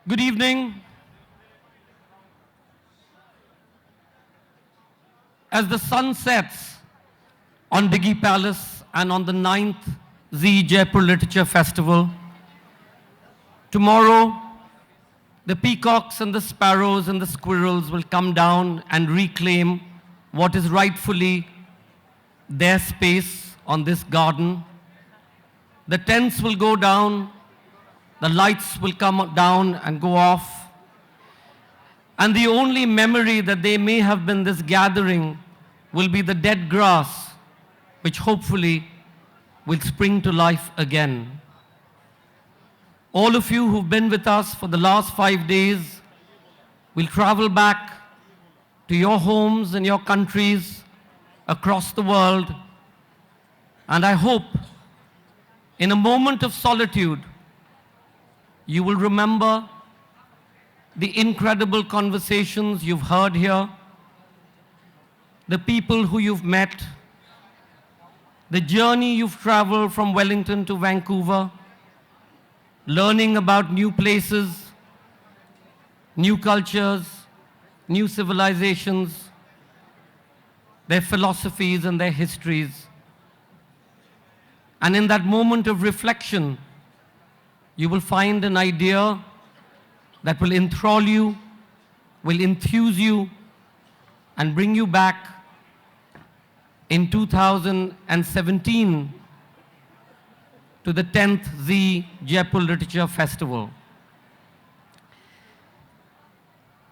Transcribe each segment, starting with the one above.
Good evening. As the sun sets on Diggi Palace and on the 9th Zee Jaipur Literature Festival, tomorrow the peacocks and the sparrows and the squirrels will come down and reclaim what is rightfully their space on this garden. The tents will go down, the lights will come down and go off, and the only memory that they may have been this gathering will be the dead grass, which hopefully will spring to life again. All of you who've been with us for the last 5 days will travel back to your homes and your countries across the world. And I hope in a moment of solitude, you will remember the incredible conversations you've heard here, the people who you've met, the journey you've traveled from Wellington to Vancouver, learning about new places, new cultures, new civilizations, their philosophies and their histories. And in that moment of reflection, you will find an idea that will enthrall you, will enthuse you, and bring you back in 2017 to the 10th Zee Jaipur Literature Festival.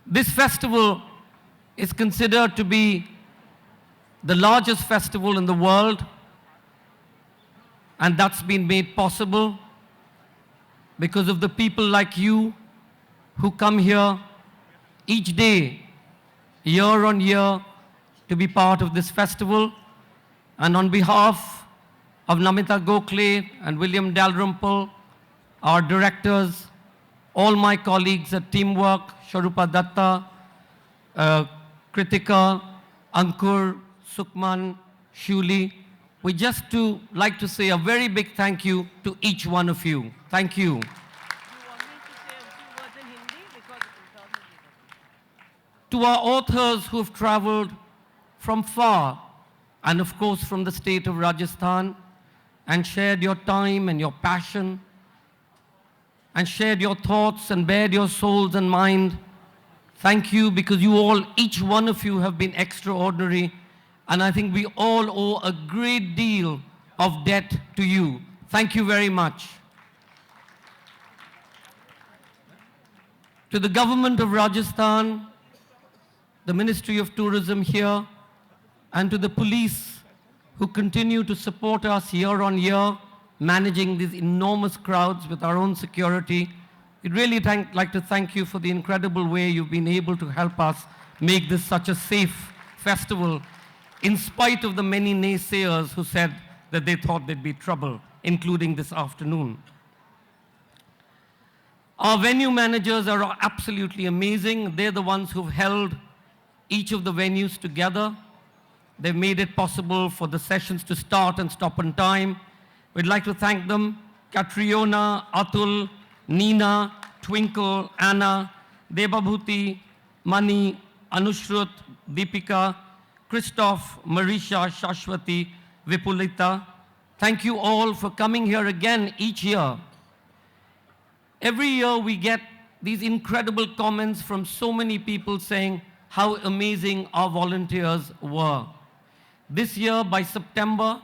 This festival is considered to be the largest festival in the world, and that's been made possible because of the people like you who come here each day, year on year, to be part of this festival. And on behalf of Namita Gokhale and William Dalrymple, our directors, all my colleagues at Teamwork, Sharupa Datta, Kritika, Ankur, Sukman, Shuli, we just like to say a very big thank you to each one of you. Thank you. To our authors who have traveled from far, and of course from the state of Rajasthan, and shared your time and your passion, and shared your thoughts and bared your souls and mind, thank you, because you all, each one of you, have been extraordinary, and I think we all owe a great deal of debt to you. Thank you very much. To the government of Rajasthan, the Ministry of Tourism here, and to the police who continue to support us year on year, managing these enormous crowds with our own security. We'd really like to thank you for the incredible way you've been able to help us make this such a safe festival, in spite of the many naysayers who said that they thought there'd be trouble, including this afternoon. Our venue managers are absolutely amazing. They're the ones who've held each of the venues together. They've made it possible for the sessions to start and stop on time. We'd like to thank them: Catriona, Atul, Nina, Twinkle, Anna, Debabhuti, Mani, Anushrut, Deepika, Christoph, Marisha, Shashwati, Vipulita. Thank you all for coming here again each year. Every year we get these incredible comments from so many people saying how amazing our volunteers were. This year, by September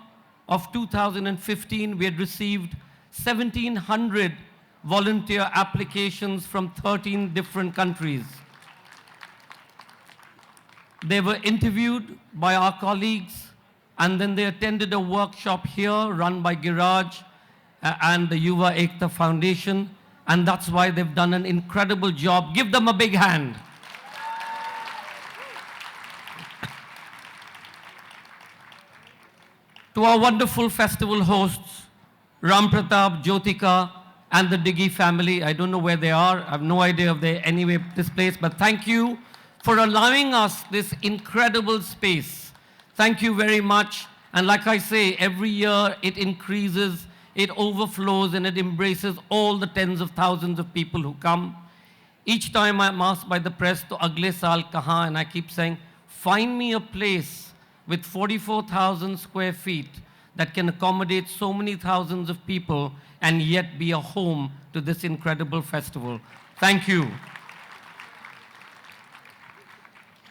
of 2015, we had received 1,700 volunteer applications from 13 different countries. They were interviewed by our colleagues, and then they attended a workshop here run by Giraj and the Yuva Ekta Foundation, and that's why they've done an incredible job. Give them a big hand. To our wonderful festival hosts, Ram Pratap, Jyotika, and the Diggi family. I don't know where they are. I have no idea if they're anywhere this place, but thank you for allowing us this incredible space. Thank you very much. And like I say, every year it increases, it overflows, and it embraces all the tens of thousands of people who come. Each time I'm asked by the press, to agle saal kahan, and I keep saying, find me a place with 44,000 square feet that can accommodate so many thousands of people and yet be a home to this incredible festival. Thank you.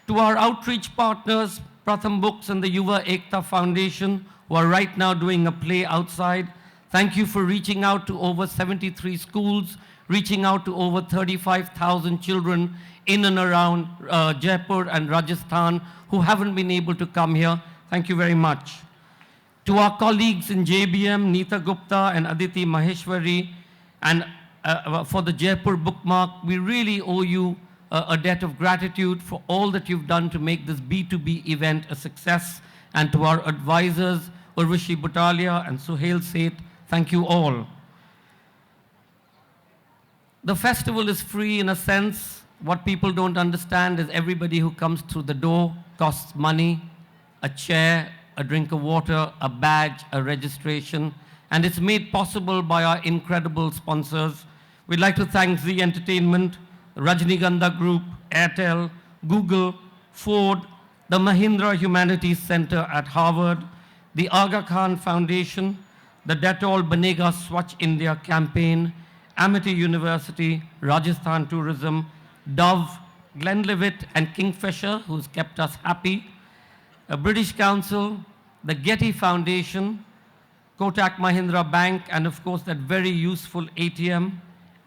To our outreach partners, Pratham Books and the Yuva Ekta Foundation, who are right now doing a play outside, thank you for reaching out to over 73 schools, reaching out to over 35,000 children in and around Jaipur and Rajasthan who haven't been able to come here. Thank you very much. To our colleagues in JBM, Neeta Gupta and Aditi Maheshwari, and for the Jaipur bookmark, we really owe you a debt of gratitude for all that you've done to make this B2B event a success. And to our advisors, Urvashi Butalia and Suhail Seth, thank you all. The festival is free in a sense. What people don't understand is everybody who comes through the door costs money, a chair, a drink of water, a badge, a registration, and it's made possible by our incredible sponsors. We'd like to thank Zee Entertainment, Rajnigandha Group, Airtel, Google, Ford, the Mahindra Humanities Center at Harvard, the Aga Khan Foundation, the Dettol Banega Swachh India campaign, Amity University, Rajasthan Tourism, Dove, Glenlivet and Kingfisher, who's kept us happy, a British Council, the Getty Foundation, Kotak Mahindra Bank, and of course that very useful ATM,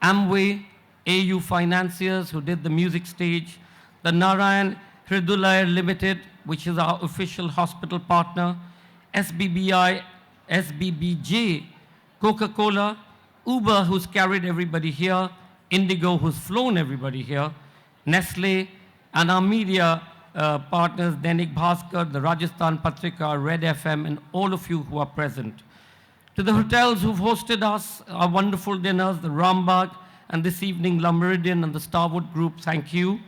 Amway, AU Financiers, who did the music stage, the Narayan Hridulaya Limited, which is our official hospital partner, SBBI, SBBJ, Coca-Cola, Uber, who's carried everybody here, Indigo, who's flown everybody here, Nestle, and our media partners, Dainik Bhaskar, the Rajasthan Patrika, Red FM, and all of you who are present. To the hotels who've hosted us, our wonderful dinners, the Rambagh, and this evening, La Meridian and the Starwood Group, thank you.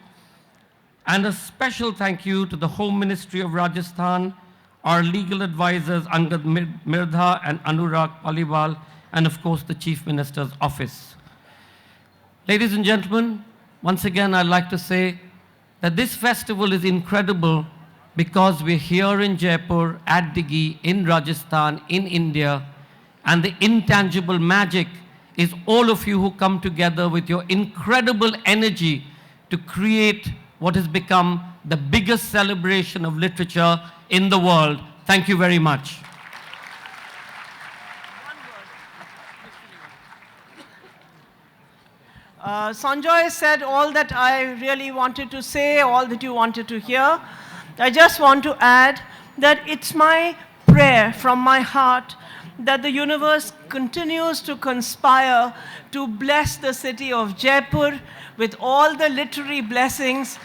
And a special thank you to the Home Ministry of Rajasthan, our legal advisors, Angad Mirdha and Anurag Paliwal, and of course, the Chief Minister's Office. Ladies and gentlemen, once again, I'd like to say that this festival is incredible because we're here in Jaipur, at Dighi, in Rajasthan, in India, and the intangible magic is all of you who come together with your incredible energy to create what has become the biggest celebration of literature in the world. Thank you very much. Sanjoy said all that I really wanted to say, all that you wanted to hear. I just want to add that it's my prayer from my heart that the universe continues to conspire to bless the city of Jaipur with all the literary blessings,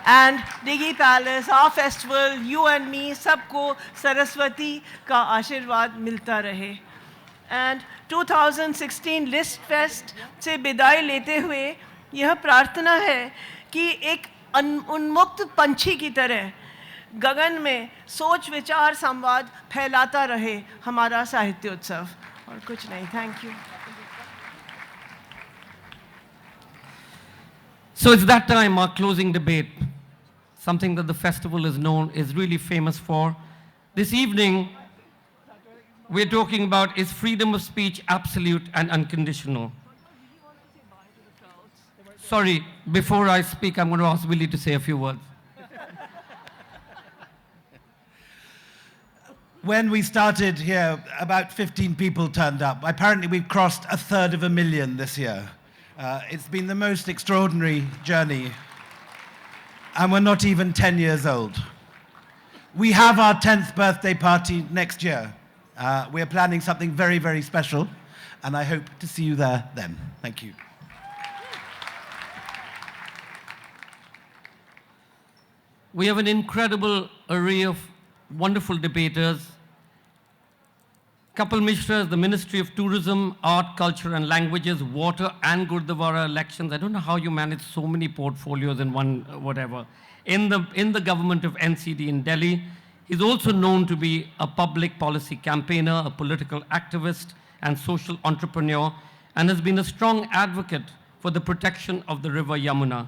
and Dighi Palace, our festival, you and me, sabko Saraswati ka आशीर्वाद मिलता रहे. And 2016 list fest से विदाई लेते हुए यह प्रार्थना है कि एक उन्मुक्त पंछी की तरह गगन में सोच विचार संवाद फैलाता रहे हमारा साहित्य उत्सव. और कुछ नहीं. Thank you. So it's that time, our closing debate, something that the festival is really famous for. This evening, we're talking about, is freedom of speech absolute and unconditional? Sorry, before I speak, I'm going to ask Willie to say a few words. When we started here, about 15 people turned up. Apparently, we've crossed 1/3 this year. It's been the most extraordinary journey. And we're not even 10 years old. We have our 10th birthday party next year. We're planning something very, very special, and I hope to see you there then. Thank you. We have an incredible array of wonderful debaters. Kapil Mishra is the Ministry of Tourism, Art, Culture and Languages, Water and Gurdwara Elections. I don't know how you manage so many portfolios in one whatever. In the government of NCD in Delhi. He's also known to be a public policy campaigner, a political activist and social entrepreneur, and has been a strong advocate for the protection of the river Yamuna.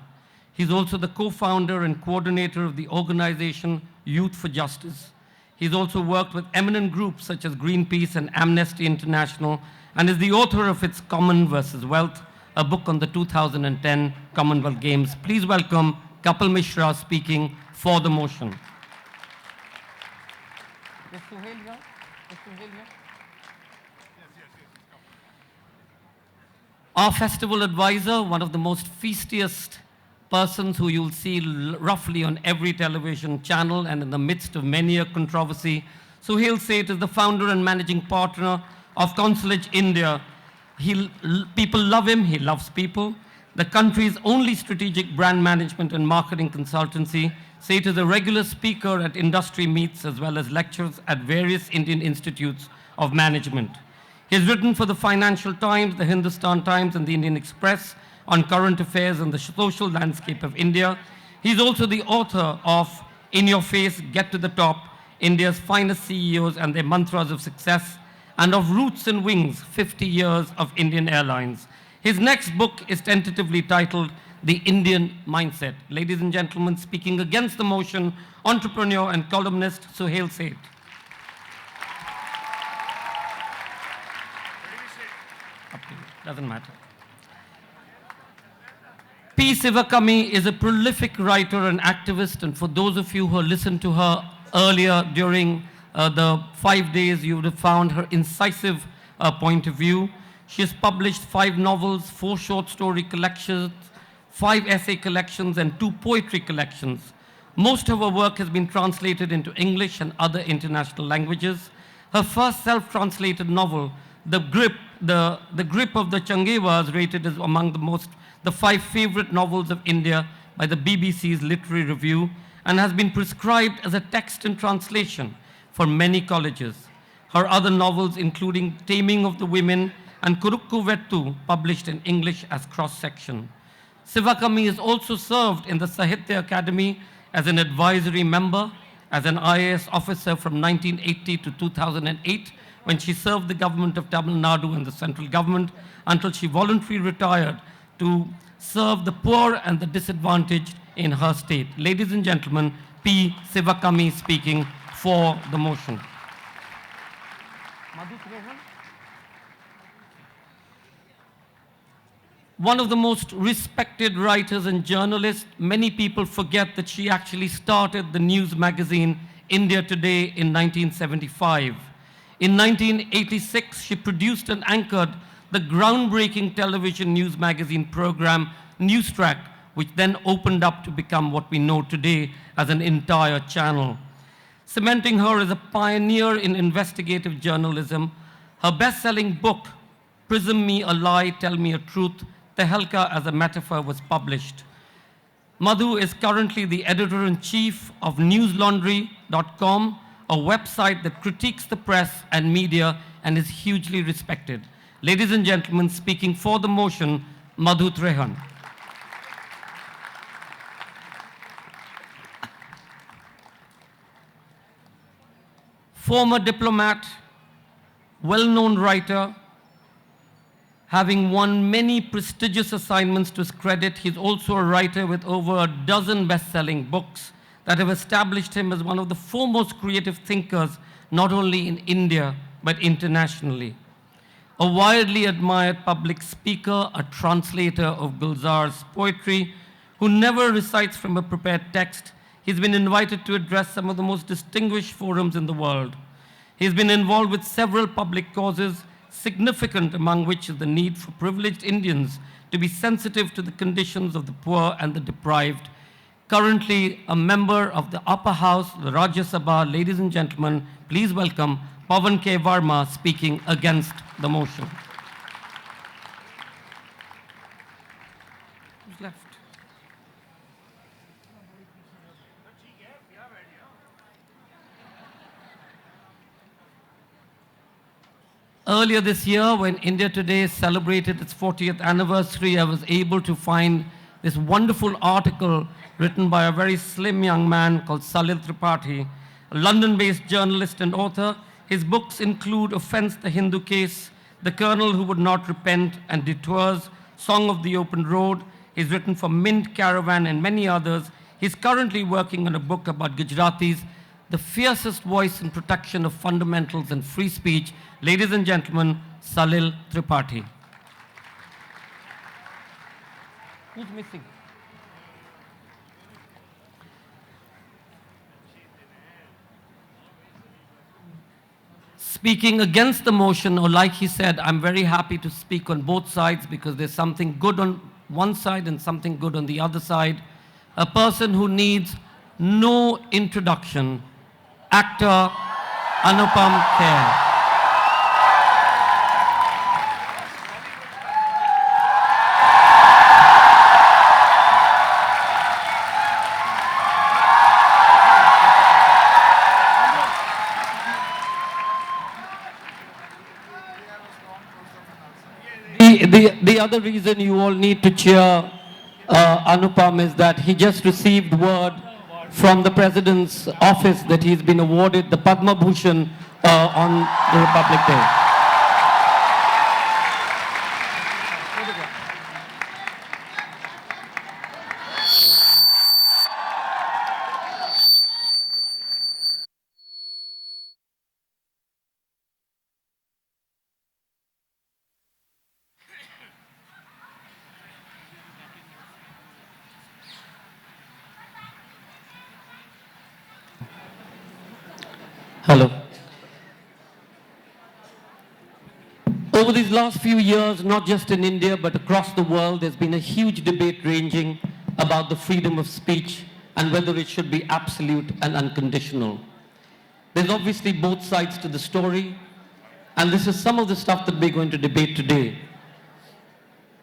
He's also the co-founder and coordinator of the organization Youth for Justice. He's also worked with eminent groups such as Greenpeace and Amnesty International, and is the author of its Common versus Wealth, a book on the 2010 Commonwealth Games. Please welcome Kapil Mishra speaking for the motion. Our festival advisor, one of the most feastiest persons who you'll see roughly on every television channel and in the midst of many a controversy. Suhail Seth is the founder and managing partner of Consulage India. People love him, he loves people. The country's only strategic brand management and marketing consultancy. Seth is a regular speaker at industry meets as well as lectures at various Indian institutes of management. He has written for the Financial Times, the Hindustan Times, and the Indian Express on current affairs and the social landscape of India. He's also the author of In Your Face, Get to the Top, India's finest CEOs and their mantras of success, and of Roots and Wings, 50 Years of Indian Airlines. His next book is tentatively titled The Indian Mindset. Ladies and gentlemen, speaking against the motion, entrepreneur and columnist Suhail Seth. Doesn't matter. P. Sivakami is a prolific writer and activist, and for those of you who listened to her earlier during the 5 days, you would have found her incisive point of view. She has published 5 novels, 4 short story collections, 5 essay collections, and 2 poetry collections. Most of her work has been translated into English and other international languages. Her first self-translated novel, The Grip of the Changevas, rated as among the 5 favorite novels of India by the BBC's Literary Review, and has been prescribed as a text in translation for many colleges. Her other novels, including Taming of the Women and Kurukku Vettu, published in English as cross-section. Sivakami has also served in the Sahitya Academy as an advisory member, as an IAS officer from 1980 to 2008, when she served the government of Tamil Nadu and the central government, until she voluntarily retired to serve the poor and the disadvantaged in her state. Ladies and gentlemen, P. Sivakami speaking for the motion. One of the most respected writers and journalists, many people forget that she actually started the news magazine India Today in 1975. In 1986, she produced and anchored the groundbreaking television news magazine program Newstrack, which then opened up to become what we know today as an entire channel. Cementing her as a pioneer in investigative journalism, her best-selling book, Prism Me a Lie, Tell Me a Truth, Tehelka as a Metaphor, was published. Madhu is currently the editor-in-chief of newslaundry.com, a website that critiques the press and media and is hugely respected. Ladies and gentlemen, speaking for the motion, Madhu Trehan. Former diplomat, well-known writer, having won many prestigious assignments to his credit, he's also a writer with over a dozen best-selling books that have established him as one of the foremost creative thinkers, not only in India, but internationally. A widely admired public speaker, a translator of Gulzar's poetry, who never recites from a prepared text, he's been invited to address some of the most distinguished forums in the world. He's been involved with several public causes, significant among which is the need for privileged Indians to be sensitive to the conditions of the poor and the deprived. Currently a member of the upper house, the Rajya Sabha. Ladies and gentlemen, please welcome Pawan K. Varma speaking against the motion. Who's left? Earlier this year, when India Today celebrated its 40th anniversary, I was able to find this wonderful article written by a very slim young man called Salil Tripathi, a London-based journalist and author. His books include Offence the Hindu Case, The Colonel Who Would Not Repent, and Detours, Song of the Open Road. He's written for Mint, Caravan, and many others. He's currently working on a book about Gujaratis, the fiercest voice in protection of fundamentals and free speech. Ladies and gentlemen, Salil Tripathi. Who's missing? Speaking against the motion, or like he said, I'm very happy to speak on both sides because there's something good on one side and something good on the other side. A person who needs no introduction, actor Anupam Kher. The other reason you all need to cheer Anupam is that he just received word from the President's office that he's been awarded the Padma Bhushan on the Republic Day. Hello. Over these last few years, not just in India, but across the world, there's been a huge debate ranging about the freedom of speech and whether it should be absolute and unconditional. There's obviously both sides to the story, and this is some of the stuff that we're going to debate today.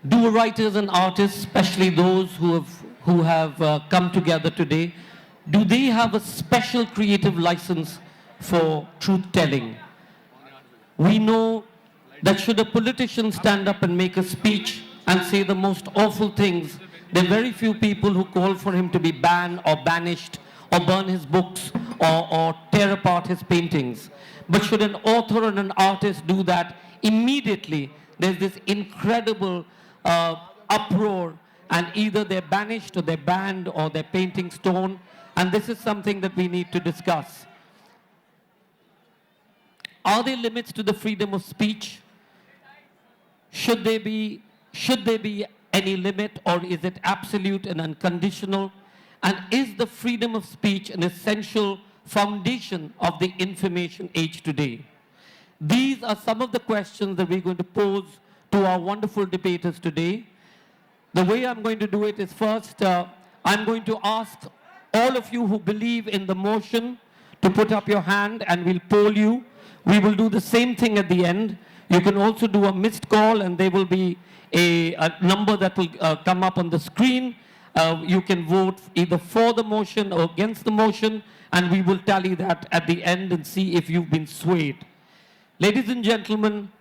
Do writers and artists, especially those who have come together today, do they have a special creative license for truth-telling? We know that should a politician stand up and make a speech and say the most awful things, there are very few people who call for him to be banned or banished or burn his books or tear apart his paintings. But should an author and an artist do that, immediately there's this incredible uproar, and either they're banished or they're banned or their paintings torn, and this is something that we need to discuss. Are there limits to the freedom of speech? Should there be any limit, or is it absolute and unconditional? And is the freedom of speech an essential foundation of the information age today? These are some of the questions that we're going to pose to our wonderful debaters today. The way I'm going to do it is first, I'm going to ask all of you who believe in the motion to put up your hand and we'll poll you. We will do the same thing at the end. You can also do a missed call and there will be a number that will come up on the screen. You can vote either for the motion or against the motion, and we will tally that at the end and see if you've been swayed. Ladies and gentlemen,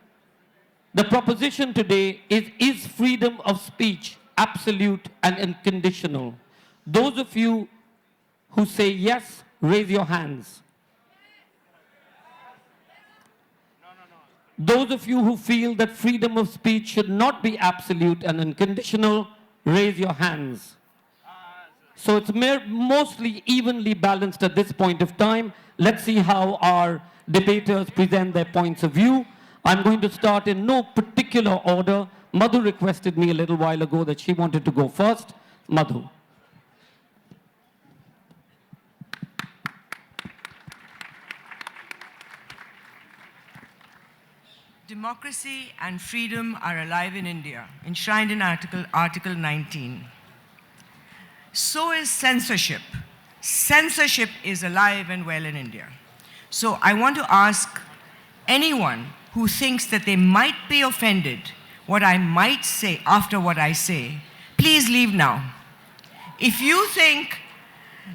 the proposition today is freedom of speech absolute and unconditional? Those of you who say yes, raise your hands. Those of you who feel that freedom of speech should not be absolute and unconditional, raise your hands. So it's mostly evenly balanced at this point of time. Let's see how our debaters present their points of view. I'm going to start in no particular order. Madhu requested me a little while ago that she wanted to go first. Madhu. Democracy and freedom are alive in India, enshrined in Article 19. So is censorship. Censorship is alive and well in India. So I want to ask anyone who thinks that they might be offended what I might say after what I say, please leave now. If you think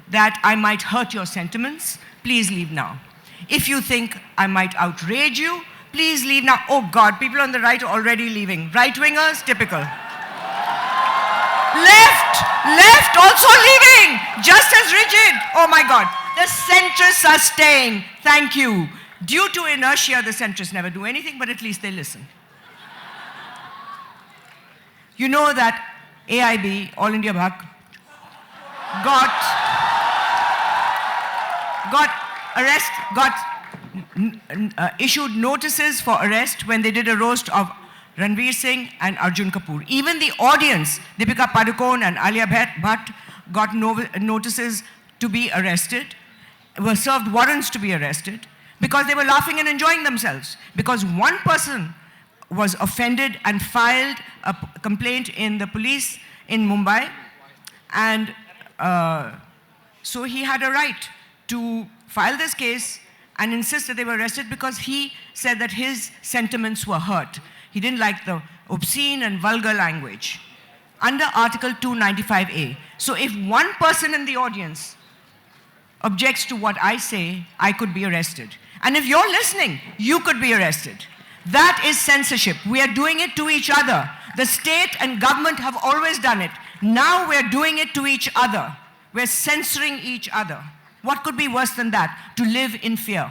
that I might hurt your sentiments, please leave now. If you think I might outrage you, please leave now. Oh God, people on the right are already leaving. Right-wingers, typical. Left also leaving, just as rigid. Oh my God, the centrists are staying. Thank you. Due to inertia, the centrists never do anything, but at least they listen. You know that AIB, All India Bhak, issued notices for arrest when they did a roast of Ranveer Singh and Arjun Kapoor. Even the audience, Deepika Padukone and Alia Bhatt, got notices to be arrested, were served warrants to be arrested, because they were laughing and enjoying themselves. Because one person was offended and filed a complaint in the police in Mumbai, and so he had a right to file this case and insist that they were arrested because he said that his sentiments were hurt. He didn't like the obscene and vulgar language under Article 295A. So if one person in the audience objects to what I say, I could be arrested. And if you're listening, you could be arrested. That is censorship. We are doing it to each other. The state and government have always done it. Now we're doing it to each other. We're censoring each other. What could be worse than that? To live in fear.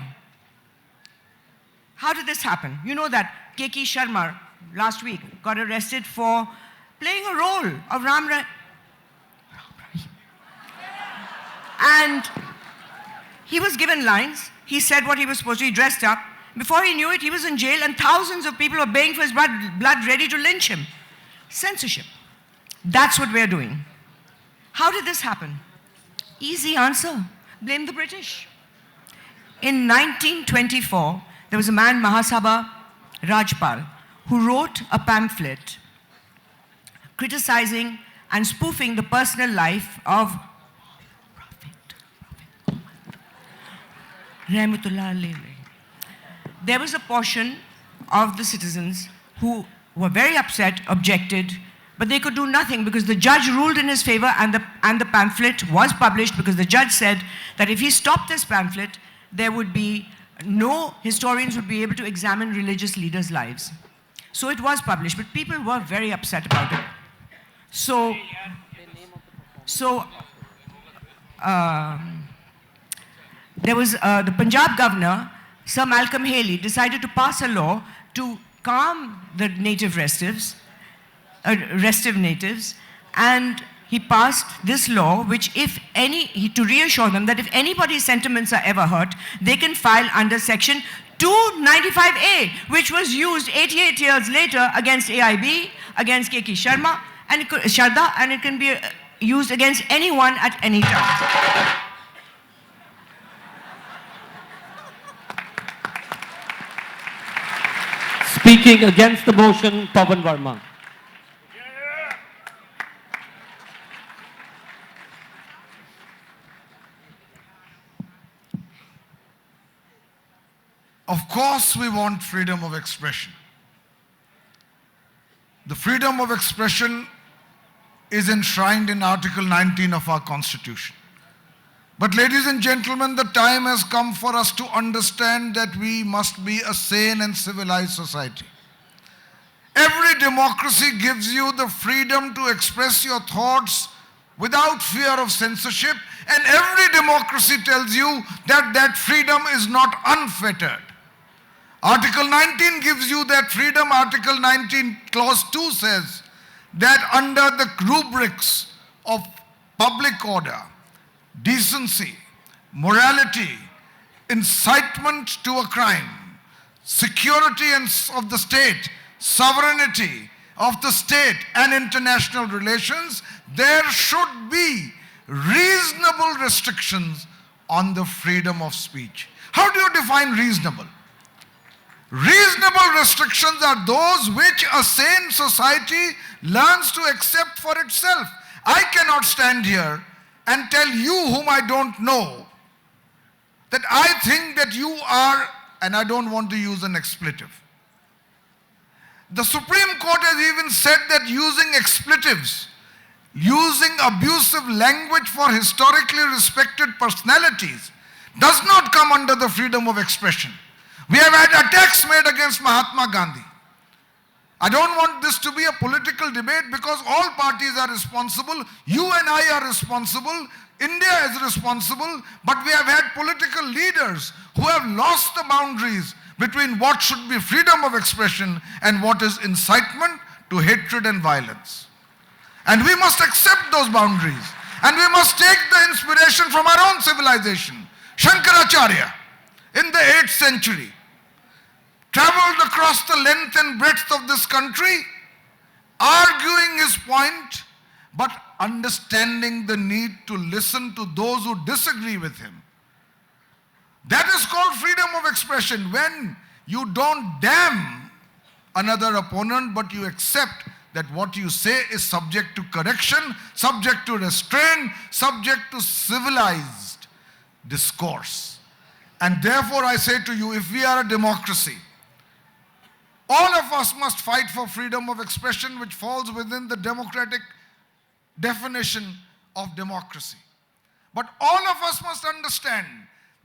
How did this happen? You know that K.K. Sharma last week got arrested for playing a role of Ram Rahim. And he was given lines. He said what he was supposed to. He dressed up. Before he knew it, he was in jail, and thousands of people were baying for his blood, ready to lynch him. Censorship. That's what we're doing. How did this happen? Easy answer. Blame the British. In 1924, there was a man, Mahasabha Rajpal, who wrote a pamphlet criticizing and spoofing the personal life of Rahmatullah alayhi. There was a portion of the citizens who were very upset, objected, but they could do nothing because the judge ruled in his favor, and the pamphlet was published because the judge said that if he stopped this pamphlet, there would be no historians would be able to examine religious leaders' lives. So it was published, but people were very upset about it. So there was the Punjab governor, Sir Malcolm Haley, decided to pass a law to calm the native restive natives, and he passed this law, which to reassure them that if anybody's sentiments are ever hurt, they can file under section 295A, which was used 88 years later against AIB, against K.K. Sharma, and Sharda, and it can be used against anyone at any time. Speaking against the motion, Pawan Verma. Of course, we want freedom of expression. The freedom of expression is enshrined in Article 19 of our Constitution. But ladies and gentlemen, the time has come for us to understand that we must be a sane and civilized society. Every democracy gives you the freedom to express your thoughts without fear of censorship, and every democracy tells you that that freedom is not unfettered. Article 19 gives you that freedom. Article 19, Clause 2 says that under the rubrics of public order, decency, morality, incitement to a crime, security of the state, sovereignty of the state, and international relations, there should be reasonable restrictions on the freedom of speech. How do you define reasonable? Reasonable restrictions are those which a sane society learns to accept for itself. I cannot stand here and tell you whom I don't know that I think that you are, and I don't want to use an expletive. The Supreme Court has even said that using expletives, using abusive language for historically respected personalities does not come under the freedom of expression. We have had attacks made against Mahatma Gandhi. I don't want this to be a political debate because all parties are responsible. You and I are responsible. India is responsible. But we have had political leaders who have lost the boundaries between what should be freedom of expression and what is incitement to hatred and violence. And we must accept those boundaries. And we must take the inspiration from our own civilization. Shankaracharya, in the 8th century, traveled across the length and breadth of this country, arguing his point, but understanding the need to listen to those who disagree with him. That is called freedom of expression, when you don't damn another opponent, but you accept that what you say is subject to correction, subject to restraint, subject to civilized discourse. And therefore I say to you, if we are a democracy, all of us must fight for freedom of expression, which falls within the democratic definition of democracy. But all of us must understand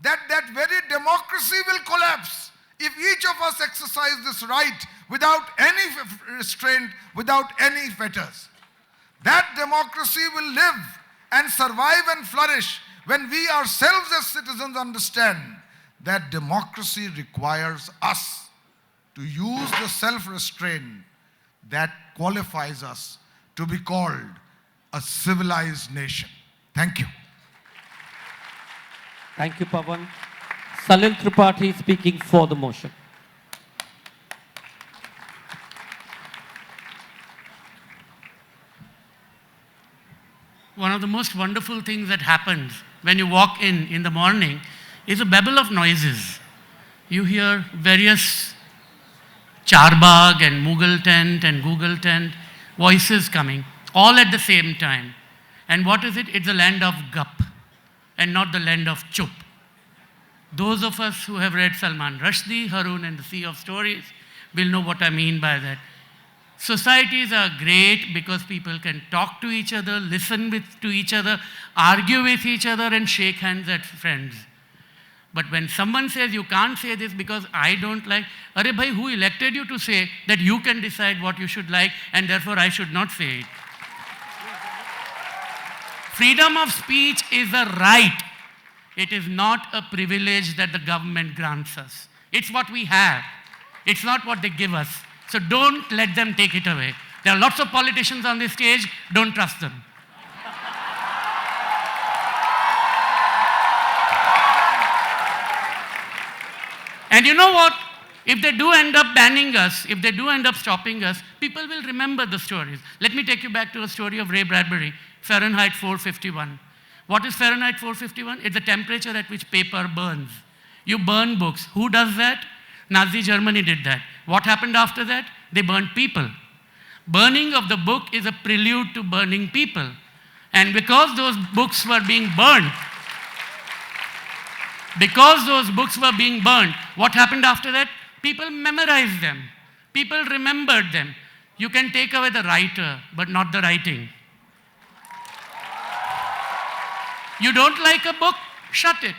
that that very democracy will collapse if each of us exercise this right without any restraint, without any fetters. That democracy will live and survive and flourish when we ourselves as citizens understand that democracy requires us to use the self-restraint that qualifies us to be called a civilized nation. Thank you. Thank you, Pawan. Salil Tripathi speaking for the motion. One of the most wonderful things that happens when you walk in the morning is a babble of noises. You hear various Charbagh and Mughal tent and Google tent voices coming, all at the same time. And what is it? It's the land of Gup and not the land of Chup. Those of us who have read Salman Rushdie, Harun and the Sea of Stories will know what I mean by that. Societies are great because people can talk to each other, listen to each other, argue with each other and shake hands as friends. But when someone says you can't say this because I don't like, Arey bhai, who elected you to say that you can decide what you should like and therefore I should not say it? Freedom of speech is a right. It is not a privilege that the government grants us. It's what we have. It's not what they give us. So don't let them take it away. There are lots of politicians on this stage. Don't trust them. And you know what? If they do end up banning us, if they do end up stopping us, people will remember the stories. Let me take you back to a story of Ray Bradbury, Fahrenheit 451. What is Fahrenheit 451? It's the temperature at which paper burns. You burn books. Who does that? Nazi Germany did that. What happened after that? They burned people. Burning of the book is a prelude to burning people. And because those books were being burned, what happened after that? People memorized them. People remembered them. You can take away the writer, but not the writing. You don't like a book? Shut it.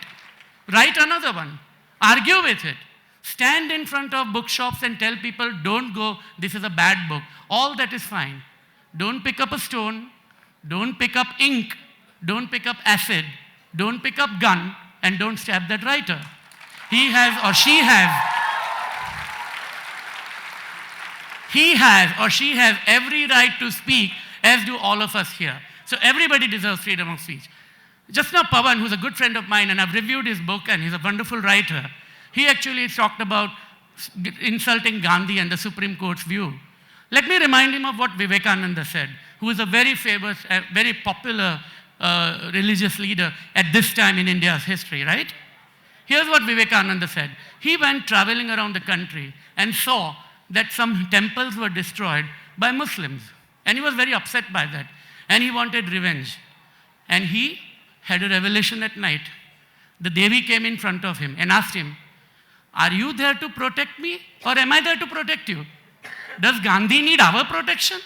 Write another one. Argue with it. Stand in front of bookshops and tell people, don't go, this is a bad book. All that is fine. Don't pick up a stone. Don't pick up ink. Don't pick up acid. Don't pick up gun. And don't stab that writer. He has or she has every right to speak, as do all of us here. So everybody deserves freedom of speech. Just now, Pawan, who's a good friend of mine, and I've reviewed his book, and he's a wonderful writer, he actually talked about insulting Gandhi and the Supreme Court's view. Let me remind him of what Vivekananda said, who is a very famous, very popular religious leader at this time in India's history, right? Here's what Vivekananda said. He went traveling around the country and saw that some temples were destroyed by Muslims. And he was very upset by that. And he wanted revenge. And he had a revelation at night. The Devi came in front of him and asked him, are you there to protect me or am I there to protect you? Does Gandhi need our protection?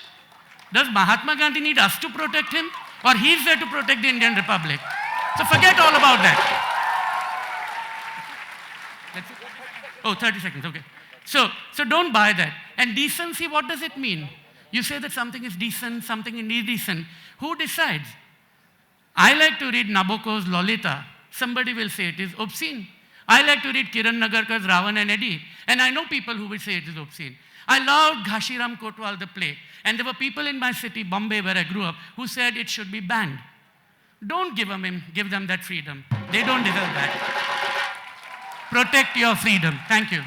Does Mahatma Gandhi need us to protect him? Or he's there to protect the Indian Republic? So forget all about that. That's it. Oh, 30 seconds, okay. So don't buy that. And decency, what does it mean? You say that something is decent, something is indecent. Who decides? I like to read Nabokov's Lolita. Somebody will say it is obscene. I like to read Kiran Nagarkar's Ravan and Eddy. And I know people who will say it is obscene. I loved Ghashiram Kotwal, the play. And there were people in my city, Bombay, where I grew up, who said it should be banned. Don't give them that freedom. They don't deserve that. Protect your freedom. Thank you.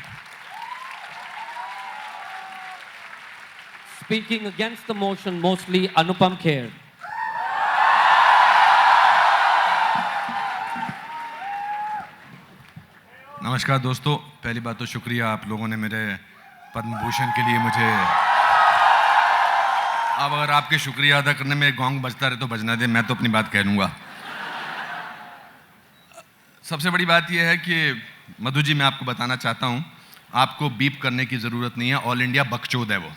Speaking against the motion, mostly Anupam Kher. नमस्कार दोस्तों, पहली बात तो शुक्रिया आप लोगों ने मेरे पद्म भूषण के लिए मुझे, अब अगर आपके शुक्रिया अदा करने में गोंग बजता रहे तो बजना दे, मैं तो अपनी बात कह लूँगा। सबसे बड़ी बात यह है कि मधु जी, मैं आपको बताना चाहता हूँ, आपको बीप करने की ज़रूरत नहीं है, ऑल इंडिया बकचोद है वो।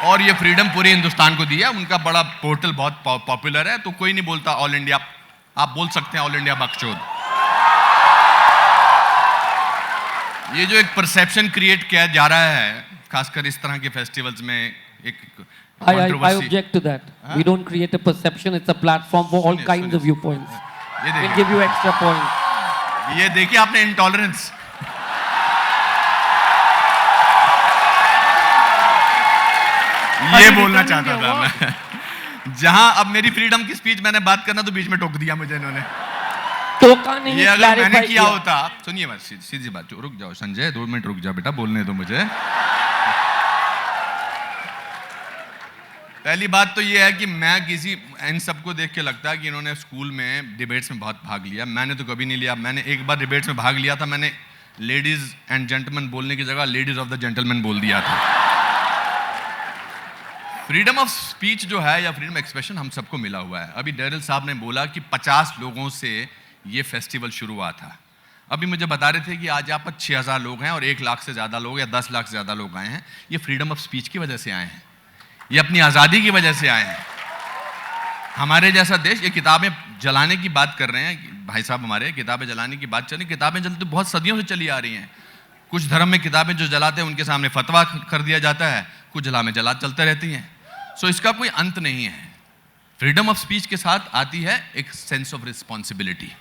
और ये फ्रीडम पूरे हिंदुस्तान को दिया, उनका बड़ा पोर्टल बहुत पॉपुलर है, तो कोई नहीं बोलता ऑल इंडिया, आप बोल सकते हैं ऑल इंडिया बकचोद। ये जो एक परसेप्शन क्रिएट किया जा रहा है, खासकर इस तरह के फेस्टिवल्स में, एक I object to that. We don't create a perception, it's a platform for all kinds of viewpoints. We'll give you extra points. ये देखिए आपने इंटॉलरेंस। ये बोलना चाहता था मैं। जहां अब मेरी फ्रीडम की स्पीच मैंने बात करना तो बीच में टोक दिया मुझे इन्होंने। टोका नहीं, ये अगर मैंने किया होता, सुनिए बात, सीधी बात, रुक जाओ संजय, 2 मिनट रुक जाओ बेटा, बोलने दो मुझे। पहली बात तो ये है कि मैं किसी, इन सबको देख के लगता है कि इन्होंने स्कूल में डिबेट्स में बहुत भाग लिया, मैंने तो कभी नहीं लिया। मैंने एक बार डिबेट्स में भाग लिया था, मैंने लेडीज एंड जेंटलमैन बोलने की जगह लेडीज ऑफ द जेंटलमैन बोल दिया था। फ्रीडम ऑफ स्पीच जो है या फ्रीडम एक्सप्रेशन हम सबको मिला हुआ है। अभी डेरिल साहब ने बोला कि 50 लोगों से ये फेस्टिवल शुरू हुआ था। अभी मुझे बता रहे थे कि आज यहाँ पर 6000 लोग हैं और 1 लाख से ज़्यादा लोग या 10 लाख से ज़्यादा लोग आए हैं। ये फ्रीडम ऑफ स्पीच की वजह से आए हैं, ये अपनी आज़ादी की वजह से आए हैं। हमारे जैसा देश, ये किताबें जलाने की बात कर रहे हैं भाई साहब, हमारे किताबें जलाने की बात चल रही, किताबें जलती तो बहुत सदियों से चली आ रही हैं। कुछ धर्म में किताबें जो जलाते हैं उनके सामने फतवा कर दिया जाता है, कुछ जला में जला चलते रहती हैं। सो इसका कोई अंत नहीं है। फ्रीडम ऑफ स्पीच के साथ आती है एक sense of responsibility,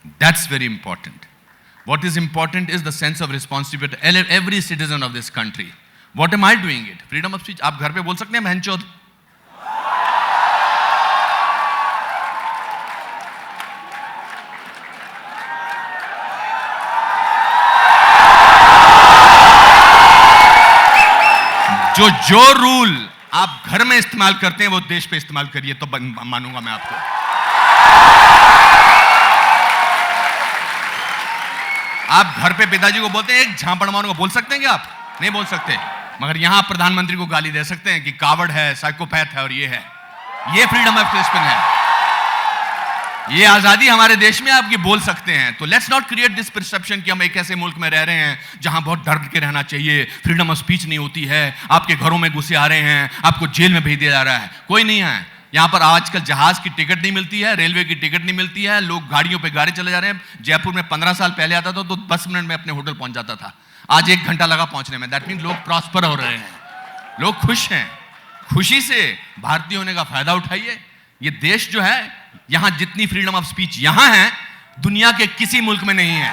that's very important. What is important is the sense of responsibility every citizen of this country. What am I doing it? Freedom of speech, आप घर पे बोल सकते हैं बहनचोद? जो रूल आप घर में इस्तेमाल करते हैं वो देश पे इस्तेमाल करिए, तो मानूंगा मैं आपको। आप घर पे पिताजी को बोलते हैं एक झापड़ मारूंगा, बोल सकते हैं क्या आप? नहीं बोल सकते। मगर यहां प्रधानमंत्री को गाली दे सकते हैं कि कावड़ है, साइकोपैथ है और ये है। ये फ्रीडम ऑफ एक्सप्रेशन है, ये आजादी हमारे देश में आपकी बोल सकते हैं। तो let's not create this perception कि हम एक ऐसे मुल्क में रह रहे हैं जहां बहुत डर के रहना चाहिए, फ्रीडम ऑफ स्पीच नहीं होती है, आपके घरों में घुसे आ रहे हैं, आपको जेल में भेज दिया जा रहा है। कोई नहीं है यहाँ पर। आजकल जहाज की टिकट नहीं मिलती है, रेलवे की टिकट नहीं मिलती है, लोग गाड़ियों पे गाड़ी चले जा रहे हैं। जयपुर में 15 साल पहले आता था तो 10 मिनट में अपने होटल पहुंच जाता था, आज 1 घंटा लगा पहुंचने में। दैट मीन लोग प्रॉस्पर हो रहे हैं, लोग खुश हैं। खुशी से भारतीय होने का फायदा उठाइए। ये देश जो है, यहां जितनी फ्रीडम ऑफ स्पीच यहां है, दुनिया के किसी मुल्क में नहीं है।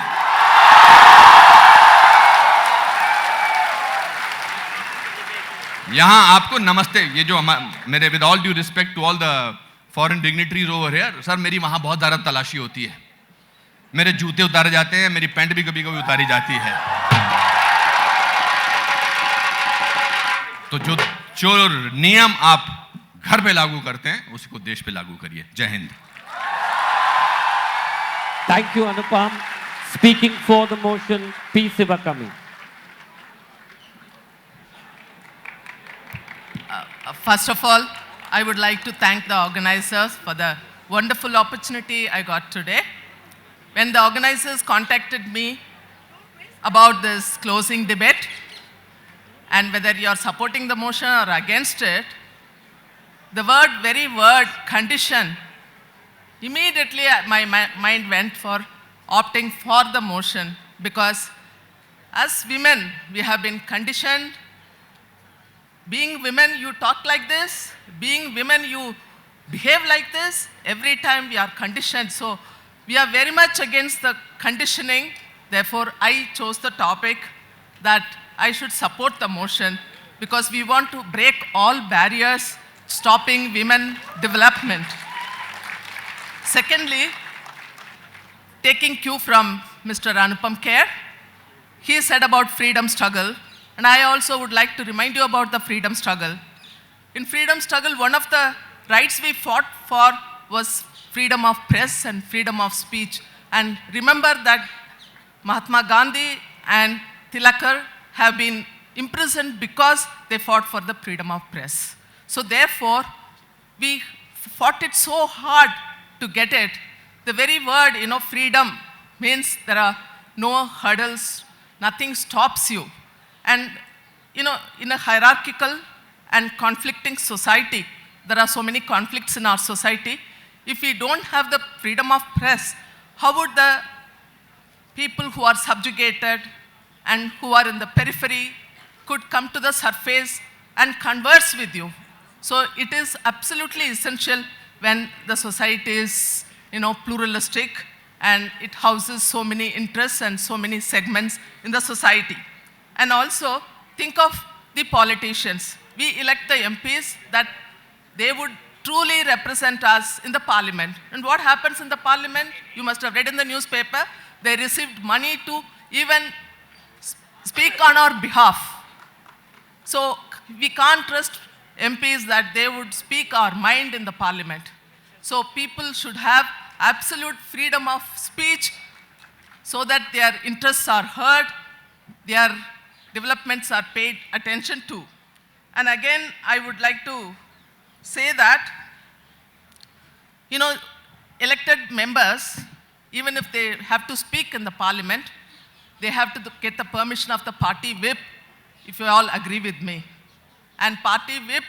यहां आपको नमस्ते, ये जो मेरे with all due respect to all the foreign dignitaries over here, sir मेरी वहां बहुत ज्यादा तलाशी होती है, मेरे जूते उतारे जाते हैं, मेरी पैंट भी कभी कभी उतारी जाती है। तो जो नियम आप घर पे लागू करते हैं उसी को देश पे लागू करिए। जय Hind. Thank you, Anupam. Speaking for the motion, P. Sivakami. First of all, I would like to thank the organizers for the wonderful opportunity I got today. When the organizers contacted me about this closing debate and whether you are supporting the motion or against it, the very word condition, immediately my mind went for opting for the motion, because as women, we have been conditioned. Being women, you talk like this. Being women, you behave like this. Every time we are conditioned. So We are very much against the conditioning. Therefore, I chose the topic that I should support the motion because we want to break all barriers stopping women development. Secondly, taking cue from Mr. Anupam Kher, he said about freedom struggle, and I also would like to remind you about the freedom struggle. In freedom struggle, one of the rights we fought for was freedom of press and freedom of speech. And remember that Mahatma Gandhi and Tilakar have been imprisoned because they fought for the freedom of press. So therefore, we fought it so hard to get it. The very word, freedom means there are no hurdles, nothing stops you. And, in a hierarchical and conflicting society, there are so many conflicts in our society. If we don't have the freedom of press, how would the people who are subjugated and who are in the periphery could come to the surface and converse with you? So it is absolutely essential when the society is, pluralistic and it houses so many interests and so many segments in the society. And also, think of the politicians. We elect the MPs that they would truly represent us in the parliament. And what happens in the parliament? You must have read in the newspaper, they received money to even speak on our behalf. So we can't trust MPs that they would speak our mind in the parliament. So people should have absolute freedom of speech so that their interests are heard, their developments are paid attention to. And again, I would like to say that, elected members, even if they have to speak in the parliament, they have to get the permission of the party whip, if you all agree with me. And party whip,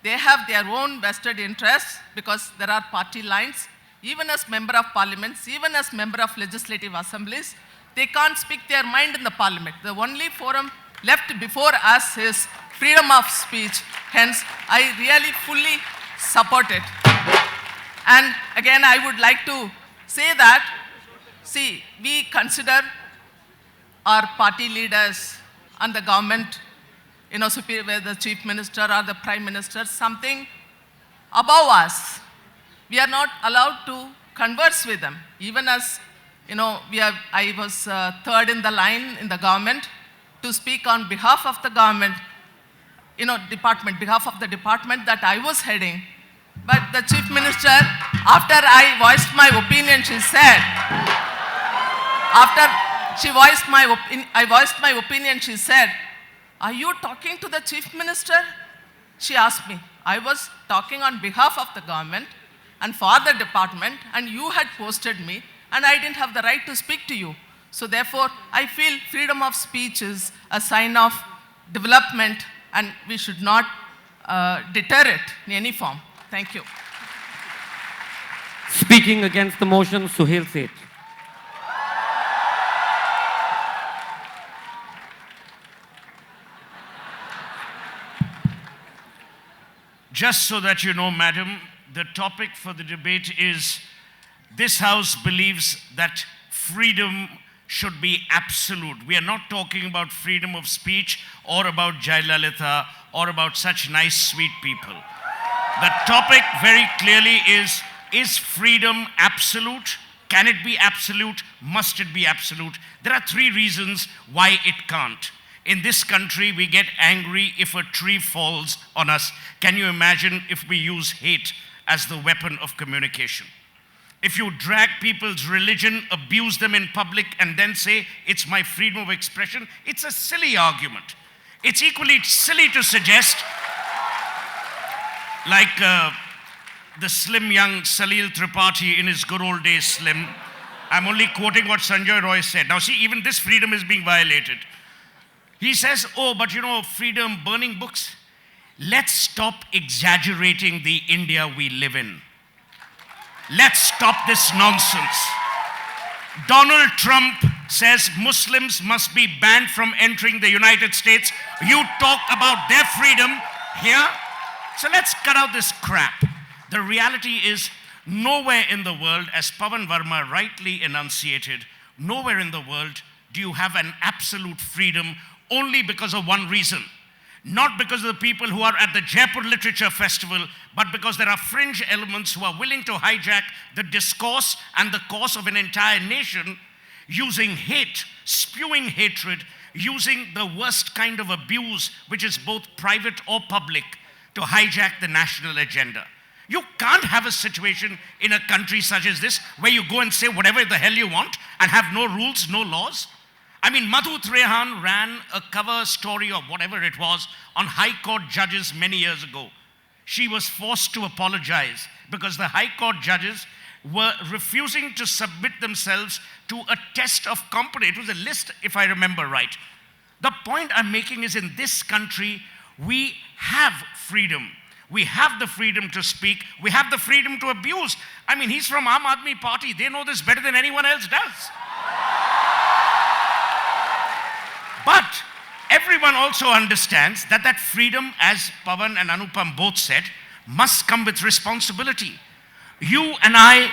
they have their own vested interests because there are party lines. Even as member of parliaments, even as member of legislative assemblies, they can't speak their mind in the parliament. The only forum left before us is freedom of speech. Hence, I really fully support it. And again, I would like to say that, we consider our party leaders and the government, superior, the chief minister or the prime minister, something above us. We are not allowed to converse with them. Even as, I was third in the line in the government to speak on behalf of the government, behalf of the department that I was heading. But the chief minister, after I voiced my opinion, she said, I voiced my opinion, she said, "Are you talking to the chief minister?" She asked me. I was talking on behalf of the government and for the department, and you had posted me, and I didn't have the right to speak to you. So therefore, I feel freedom of speech is a sign of development, and we should not deter it in any form. Thank you. Speaking against the motion, Suhail Seth. Just so that you know, madam, the topic for the debate is, this House believes that freedom should be absolute. We are not talking about freedom of speech or about Jayalalitha or about such nice, sweet people. The topic very clearly is freedom absolute? Can it be absolute? Must it be absolute? There are three reasons why it can't. In this country, we get angry if a tree falls on us. Can you imagine if we use hate as the weapon of communication? If you drag people's religion, abuse them in public, and then say, it's my freedom of expression, it's a silly argument. It's equally silly to suggest, like the slim young Salil Tripathi in his good old days, Slim. I'm only quoting what Sanjay Roy said. Now see, even this freedom is being violated. He says, oh, but freedom, burning books. Let's stop exaggerating the India we live in. Let's stop this nonsense. Donald Trump says Muslims must be banned from entering the United States. You talk about their freedom here. So let's cut out this crap. The reality is, Nowhere in the world, as Pawan Verma rightly enunciated, nowhere in the world do you have an absolute freedom only because of one reason. Not because of the people who are at the Jaipur Literature Festival, but because there are fringe elements who are willing to hijack the discourse and the course of an entire nation using hate, spewing hatred, using the worst kind of abuse, which is both private or public, to hijack the national agenda. You can't have a situation in a country such as this where you go and say whatever the hell you want and have no rules, no laws. I mean, Madhu Trehan ran a cover story or whatever it was on High Court judges many years ago. She was forced to apologize because the High Court judges were refusing to submit themselves to a test of competence. It was a list, if I remember right. The point I'm making is, in this country, we have freedom. We have the freedom to speak. We have the freedom to abuse. I mean, he's from Aam Aadmi Party. They know this better than anyone else does. But everyone also understands that that freedom, as Pawan and Anupam both said, must come with responsibility. You and I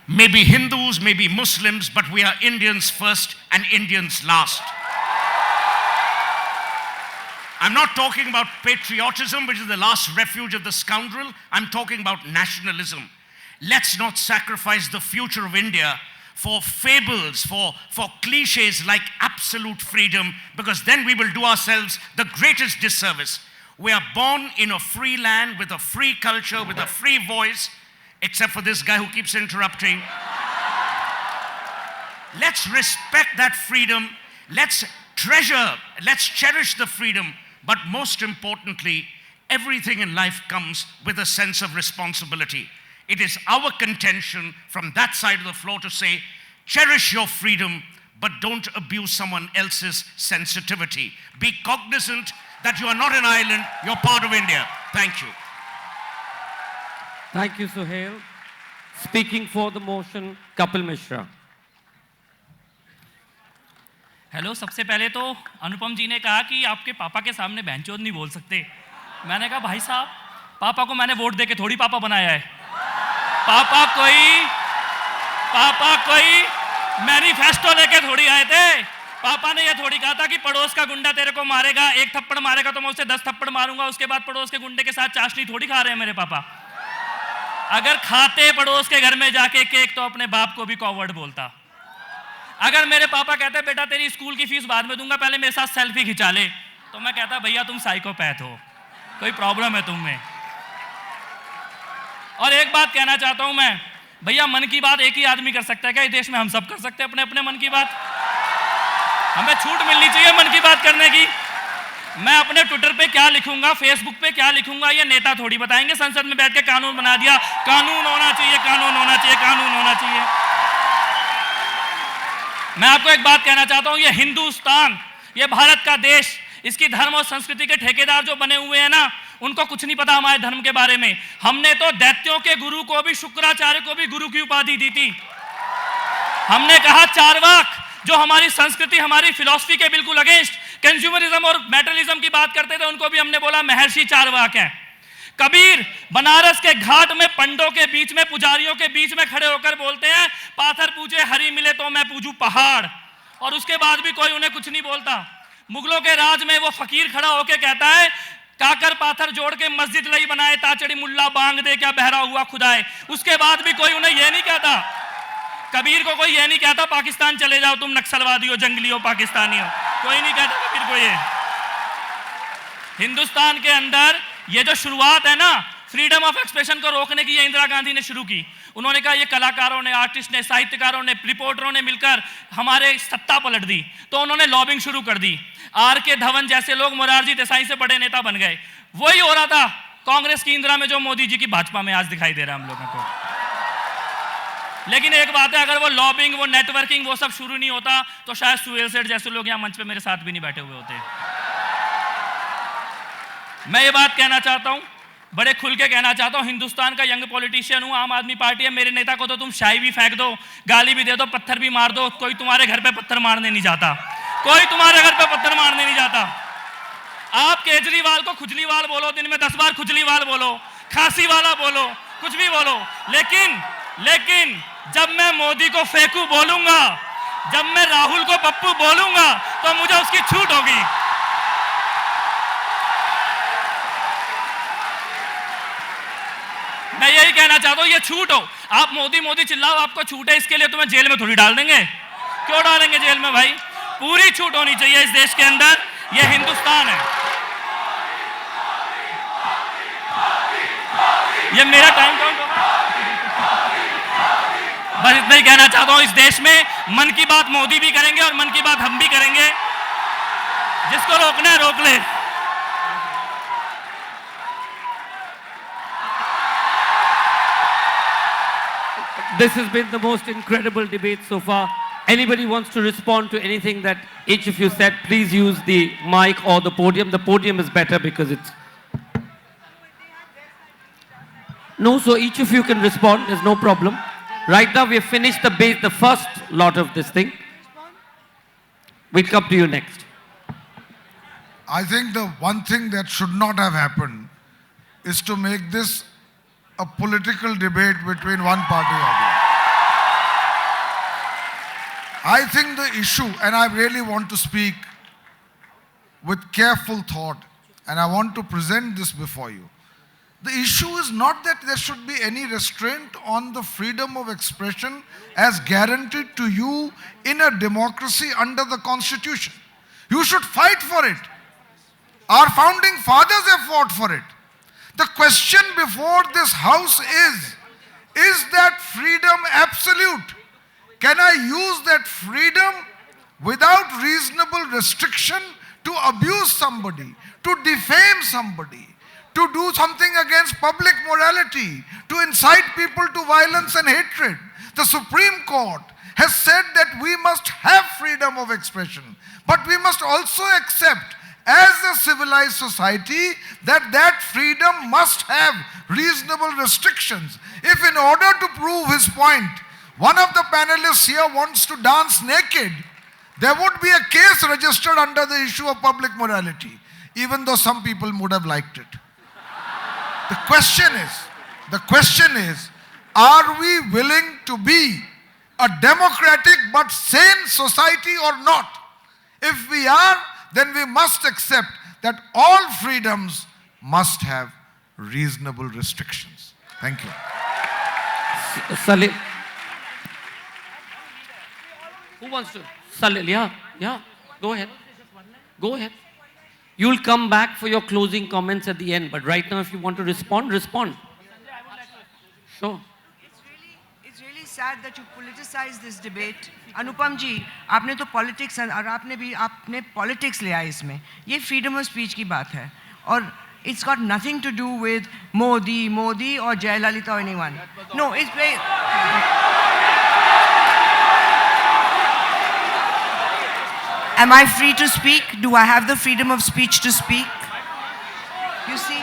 may be Hindus, may be Muslims, but we are Indians first and Indians last. I'm not talking about patriotism, which is the last refuge of the scoundrel. I'm talking about nationalism. Let's not sacrifice the future of India for fables, for cliches like absolute freedom, because then we will do ourselves the greatest disservice. We are born in a free land with a free culture, with a free voice, except for this guy who keeps interrupting. Let's respect that freedom. Let's treasure, let's cherish the freedom. But most importantly, everything in life comes with a sense of responsibility. It is our contention from that side of the floor to say, cherish your freedom, but don't abuse someone else's sensitivity. Be cognizant that you are not an island, you're part of India. Thank you. Thank you, Suhail. Speaking for the motion, Kapil Mishra. Hello, सबसे पहले तो अनुपम जी ने कहा कि आपके पापा के सामने बहनचोद नहीं बोल सकते। मैंने कहा भाई साहब, पापा को मैंने वोट देके थोड़ी पापा बनाया है। पापा कोई मैनिफेस्टो लेके थोड़ी आए थे। पापा ने ये थोड़ी कहा था कि पड़ोस का गुंडा तेरे को मारेगा, एक थप्पड़ मारेगा तो मैं उसे 10 थप्पड़ मारूंगा, उसके बाद पड़ोस के गुंडे के साथ चाशनी थोड़ी खा रहे हैं मेरे पापा। अगर खाते पड़ोस के घर में जाके केक तो अपने बाप को भी कॉवर्ड बोलता। अगर मेरे पापा कहते बेटा तेरी स्कूल की फीस बाद में दूंगा, पहले मेरे साथ सेल्फी खिंचा ले, तो मैं कहता भैया तुम साइकोपैथ हो, कोई प्रॉब्लम है तुम में। और एक बात कहना चाहता हूं मैं, भैया मन की बात एक ही आदमी कर सकता है क्या? इस देश में हम सब कर सकते हैं अपने अपने मन की बात? हमें छूट मिलनी चाहिए मन की बात करने की। मैं अपने ट्विटर पे क्या लिखूंगा, फेसबुक पे क्या लिखूंगा, ये नेता थोड़ी बताएंगे। संसद में बैठ के कानून बना दिया, कानून होना चाहिए, कानून होना चाहिए, कानून होना चाहिए। मैं आपको एक बात कहना चाहता हूं, ये हिंदुस्तान, ये भारत का देश, इसकी धर्म और संस्कृति के ठेकेदार जो बने हुए हैं ना, उनको कुछ नहीं पता हमारे धर्म के बारे में। हमने तो दैत्यों के गुरु को भी, शुक्राचार्य को भी गुरु की उपाधि दी थी। हमने कहा चारवाक, जो हमारी संस्कृति, हमारी फिलॉसफी के बिल्कुल अगेंस्ट, कंज्यूमरिज्म और मैटेरियलिज्म की बात करते थे, उनको भी हमने बोला महर्षि चारवाक हैं। कबीर बनारस के घाट में पंडों के बीच में, पुजारियों के बीच में खड़े होकर बोलते हैं, पाथर पूजे हरि मिले तो मैं पूजू पहाड़, और उसके बाद भी कोई उन्हें कुछ नहीं बोलता। मुगलों के राज में वो फकीर खड़ा होकर कहता है, काकर पाथर जोड़ के मस्जिद लई बनाए, ताचड़ी मुल्ला बांग दे क्या बहरा हुआ खुदाए। उसके बाद भी कोई उन्हें यह नहीं कहता, कबीर को कोई यह नहीं कहता पाकिस्तान चले जाओ तुम नक्सलवादी हो, जंगली हो, पाकिस्तानी हो, कोई नहीं कहता कबीर को ये। हिंदुस्तान के अंदर ये जो शुरुआत है ना फ्रीडम ऑफ एक्सप्रेशन को रोकने की, ये इंदिरा गांधी ने शुरू की। उन्होंने कहा ये कलाकारों ने, आर्टिस्ट ने, साहित्यकारों ने, रिपोर्टरों ने मिलकर हमारे सत्ता पलट दी, तो उन्होंने लॉबिंग शुरू कर दी। आर.के. धवन जैसे लोग मोरारजी देसाई से बड़े नेता बन गए। वही हो रहा था कांग्रेस की इंदिरा में जो मोदी जी की भाजपा में आज दिखाई दे रहा है हम लोगों को। लेकिन एक बात है, अगर वो लॉबिंग, वो नेटवर्किंग, वो सब शुरू नहीं होता तो शायद सुहेल सेठ जैसे लोग यहाँ मंच पे मेरे साथ भी नहीं बैठे हुए होते। मैं ये बात कहना चाहता हूँ, बड़े खुल के कहना चाहता हूँ, हिंदुस्तान का यंग पॉलिटिशियन हूँ, आम आदमी पार्टी है। मेरे नेता को तो तुम शाही भी फेंक दो, गाली भी दे दो, पत्थर भी मार दो, कोई तुम्हारे घर पे पत्थर मारने नहीं जाता, कोई तुम्हारे घर पे पत्थर मारने नहीं जाता। आप केजरीवाल को खुजलीवाल बोलो, दिन में 10 बार खुजलीवाल बोलो, खांसी वाला बोलो, कुछ भी बोलो, लेकिन लेकिन जब मैं मोदी को फेंकू बोलूंगा, जब मैं राहुल को पप्पू बोलूंगा, तो मुझे उसकी छूट होगी। मैं यही कहना चाहता हूं, ये छूट हो। आप मोदी मोदी चिल्लाओ, आपको छूट है, इसके लिए तुम्हें जेल में थोड़ी डाल देंगे। क्यों डालेंगे जेल में भाई? पूरी छूट होनी चाहिए इस देश के अंदर। ये हिंदुस्तान है। ये मेरा टाइम काउंट होगा। बस इतना ही कहना चाहता हूं, इस देश में मन की बात मोदी भी करेंगे और मन की बात हम भी करेंगे। जिसको रोकना है रोक ले। This has been the most incredible debate so far. Anybody wants to respond to anything that each of you said, please use the mic or the podium. The podium is better because it's... No, so each of you can respond. There's no problem. Right now, we have finished the first lot of this thing. We'll come to you next. I think the one thing that should not have happened is to make this a political debate between one party or the other. I think the issue, and I really want to speak with careful thought, and I want to present this before you. The issue is not that there should be any restraint on the freedom of expression as guaranteed to you in a democracy under the Constitution. You should fight for it. Our founding fathers have fought for it. The question before this house is that freedom absolute? Can I use that freedom without reasonable restriction to abuse somebody, to defame somebody, to do something against public morality, to incite people to violence and hatred? The Supreme Court has said that we must have freedom of expression, but we must also accept as a civilized society that freedom must have reasonable restrictions. If in order to prove his point, one of the panelists here wants to dance naked, there would be a case registered under the issue of public morality, even though some people would have liked it. The question is, are we willing to be a democratic but sane society or not? If we are, then we must accept that all freedoms must have reasonable restrictions. Thank you. Salil. Who wants to? Salil, yeah. Go ahead. Go ahead. You'll come back for your closing comments at the end, but right now if you want to respond. Sure. It's really sad that you politicize this debate. अनुपम जी, आपने तो politics और आपने politics ले आए इसमें. ये freedom of speech की बात है और it's got nothing to do with Modi or Jayalalitha or anyone. No, it's very... Am I free to speak? Do I have the freedom of speech to speak? You see?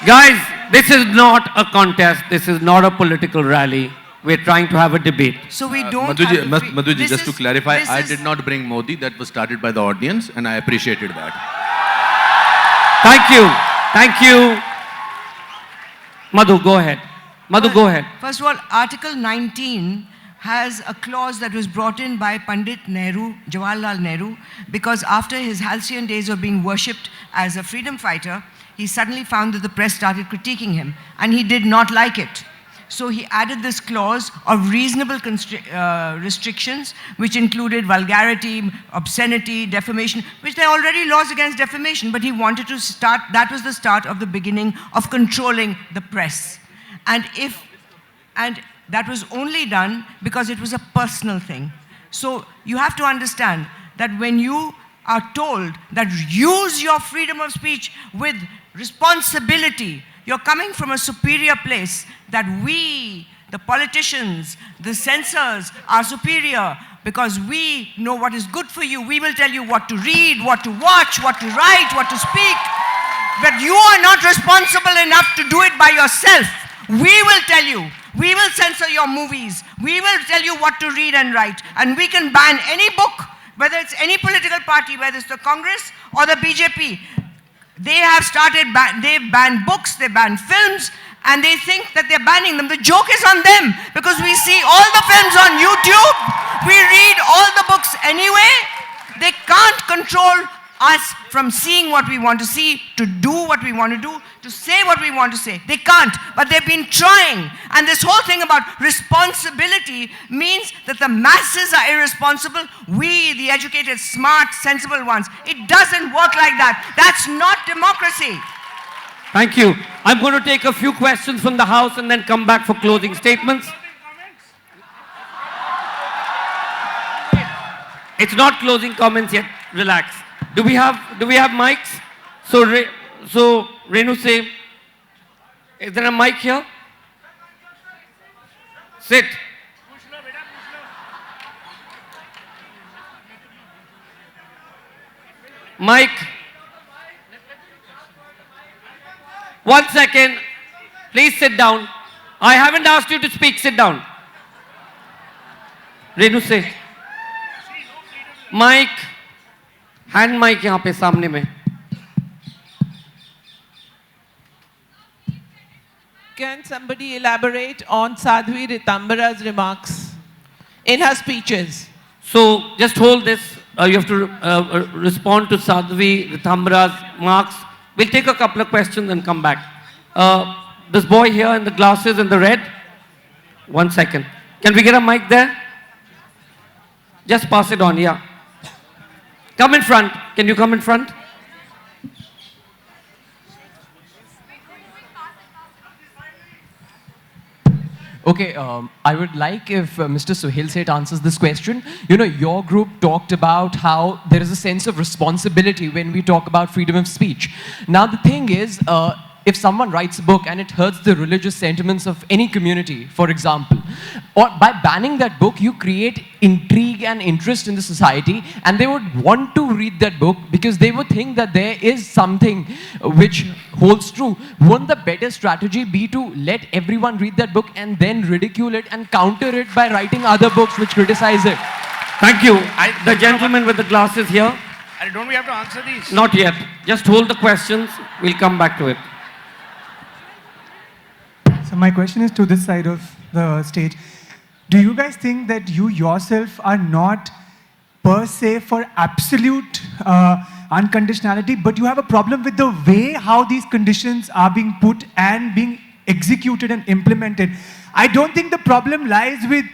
Guys, this is not a contest. This is not a political rally. We're trying to have a debate. So we don't Madhuji, just to clarify, I did not bring Modi. That was started by the audience and I appreciated that. Thank you. Madhu, go ahead. Go ahead. First of all, Article 19 has a clause that was brought in by Pandit Nehru, Jawaharlal Nehru, because after his halcyon days of being worshipped as a freedom fighter, he suddenly found that the press started critiquing him, and he did not like it. So he added this clause of reasonable restrictions, which included vulgarity, obscenity, defamation, which there are already laws against defamation, but he wanted to start, that was the start of the beginning of controlling the press. And that was only done because it was a personal thing. So you have to understand that when you are told that use your freedom of speech with responsibility, you're coming from a superior place, that we, the politicians, the censors, are superior because we know what is good for you. We will tell you what to read, what to watch, what to write, what to speak. But you are not responsible enough to do it by yourself. We will tell you. We will censor your movies. We will tell you what to read and write. And we can ban any book, whether it's any political party, whether it's the Congress or the BJP. They have started, they ban books, they ban films, and they think that they're banning them. The joke is on them, because we see all the films on YouTube, we read all the books anyway. They can't control us from seeing what we want to see, to do what we want to do, to say what we want to say. They can't, but they've been trying. And this whole thing about responsibility means that the masses are irresponsible. We, the educated, smart, sensible ones. It doesn't work like that. That's not democracy. Thank you. I'm going to take a few questions from the House and then come back for closing statements. It's not closing comments yet. Relax. Do we have mics? So Renu, say, is there a mic here? Sit. Mic. 1 second. Please sit down. I haven't asked you to speak. Sit down. Renu, say. Mic. Hand mic यहाँ पे सामने में. Can somebody elaborate on Sadhvi Ritambara's remarks in her speeches? So just hold this. You have to respond to Sadhvi Ritambara's remarks. We'll take a couple of questions and come back. This boy here in the glasses in the red. 1 second. Can we get a mic there? Just pass it on, yeah. Come in front. Can you come in front? Okay, I would like if Mr. Suhail Seth answers this question. You know, your group talked about how there is a sense of responsibility when we talk about freedom of speech. Now, the thing is, if someone writes a book and it hurts the religious sentiments of any community, for example, or by banning that book, you create intrigue and interest in the society, and they would want to read that book because they would think that there is something which holds true. Wouldn't the better strategy be to let everyone read that book and then ridicule it and counter it by writing other books which criticize it? Thank you. The gentleman with the glasses here. Don't we have to answer these? Not yet. Just hold the questions. We'll come back to it. So my question is to this side of the stage. Do you guys think that you yourself are not per se for absolute unconditionality, but you have a problem with the way how these conditions are being put and being executed and implemented? I don't think the problem lies with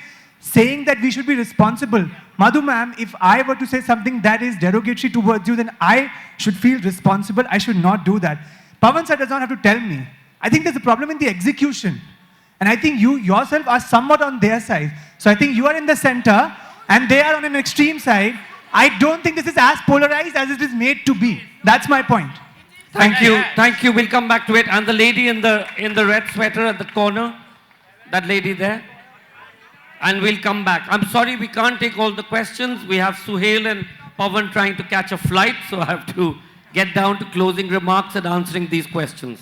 saying that we should be responsible. Madhu ma'am, if I were to say something that is derogatory towards you, then I should feel responsible. I should not do that. Pawan sir does not have to tell me. I think there's a problem in the execution. And I think you yourself are somewhat on their side. So I think you are in the center and they are on an extreme side. I don't think this is as polarized as it is made to be. That's my point. Thank you. Thank you. We'll come back to it. And the lady in the red sweater at the corner, that lady there. And we'll come back. I'm sorry we can't take all the questions. We have Suhail and Pawan trying to catch a flight, so I have to get down to closing remarks and answering these questions.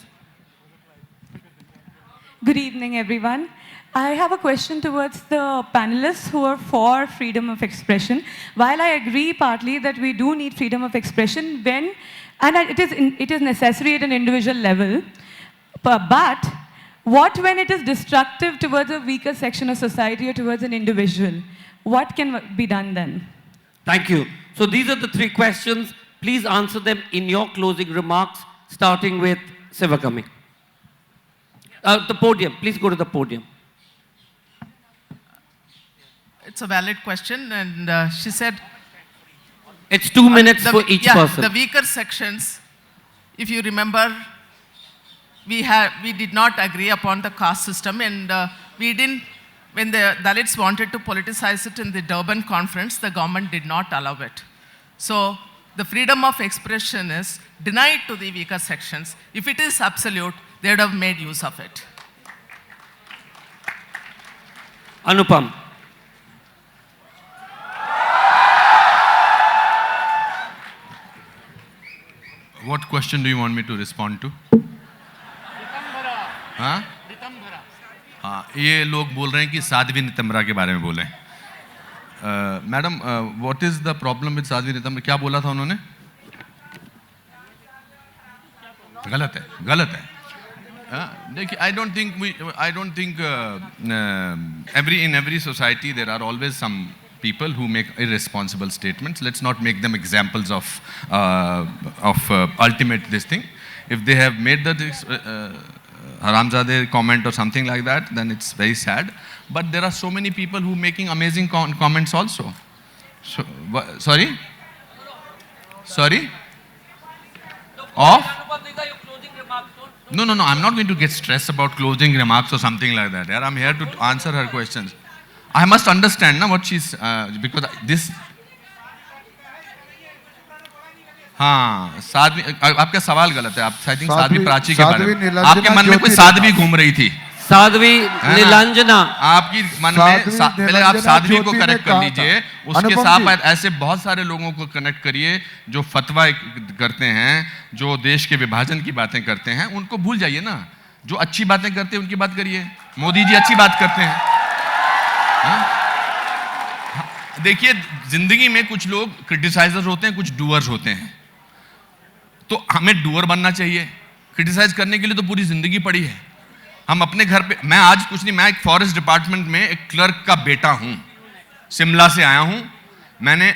Good evening, everyone. I have a question towards the panelists who are for freedom of expression. While I agree partly that we do need freedom of expression it is necessary at an individual level, but what when it is destructive towards a weaker section of society or towards an individual? What can be done then? Thank you. So these are the 3 questions. Please answer them in your closing remarks, starting with Sivakami. The podium. Please go to the podium. It's a valid question, and she said... It's 2 minutes for each person. The weaker sections, if you remember, we did not agree upon the caste system, and when the Dalits wanted to politicize it in the Durban conference, the government did not allow it. So the freedom of expression is denied to the weaker sections. If it is absolute, they would have made use of it. Anupam. What question do you want me to respond to? हाँ? हाँ, ये लोग बोल रहे हैं कि साध्वी नितंबरा के बारे में बोलें. Madam, what is the problem with Sadhvi Ritambhara? क्या बोला था उन्होंने? गलत है. I don't think in every society there are always some people who make irresponsible statements. Let's not make them examples of ultimate this thing. If they have made the Haramzadeh comment or something like that, then it's very sad. But there are so many people who making amazing comments also. So, sorry? Off? No, I'm not going to get stressed about closing remarks or something like that. I'm here to answer her questions. I must understand now what she's, because this... हाँ, साध्वी, आपका सवाल गलत है. आप I think Sadhvi Prachi के बारे में. आपके मन में कोई साध्वी घूम रही थी. साध्वी नीलांजना. आपकी मन में पहले आप साध्वी को कनेक्ट कर लीजिए. उसके साथ ऐसे बहुत सारे लोगों को कनेक्ट करिए जो फतवा करते हैं, जो देश के विभाजन की बातें करते हैं. उनको भूल जाइए ना. जो अच्छी बातें करते हैं उनकी बात करिए. मोदी जी अच्छी बात करते हैं. देखिए, जिंदगी में कुछ लोग क्रिटिसाइजर्स होते हैं, कुछ डूअर्स होते हैं. तो हमें डूअर बनना चाहिए. क्रिटिसाइज करने के लिए तो पूरी जिंदगी पड़ी है. हम अपने घर पे, मैं आज कुछ नहीं, मैं एक फॉरेस्ट डिपार्टमेंट में एक क्लर्क का बेटा हूं. शिमला से आया हूं. मैंने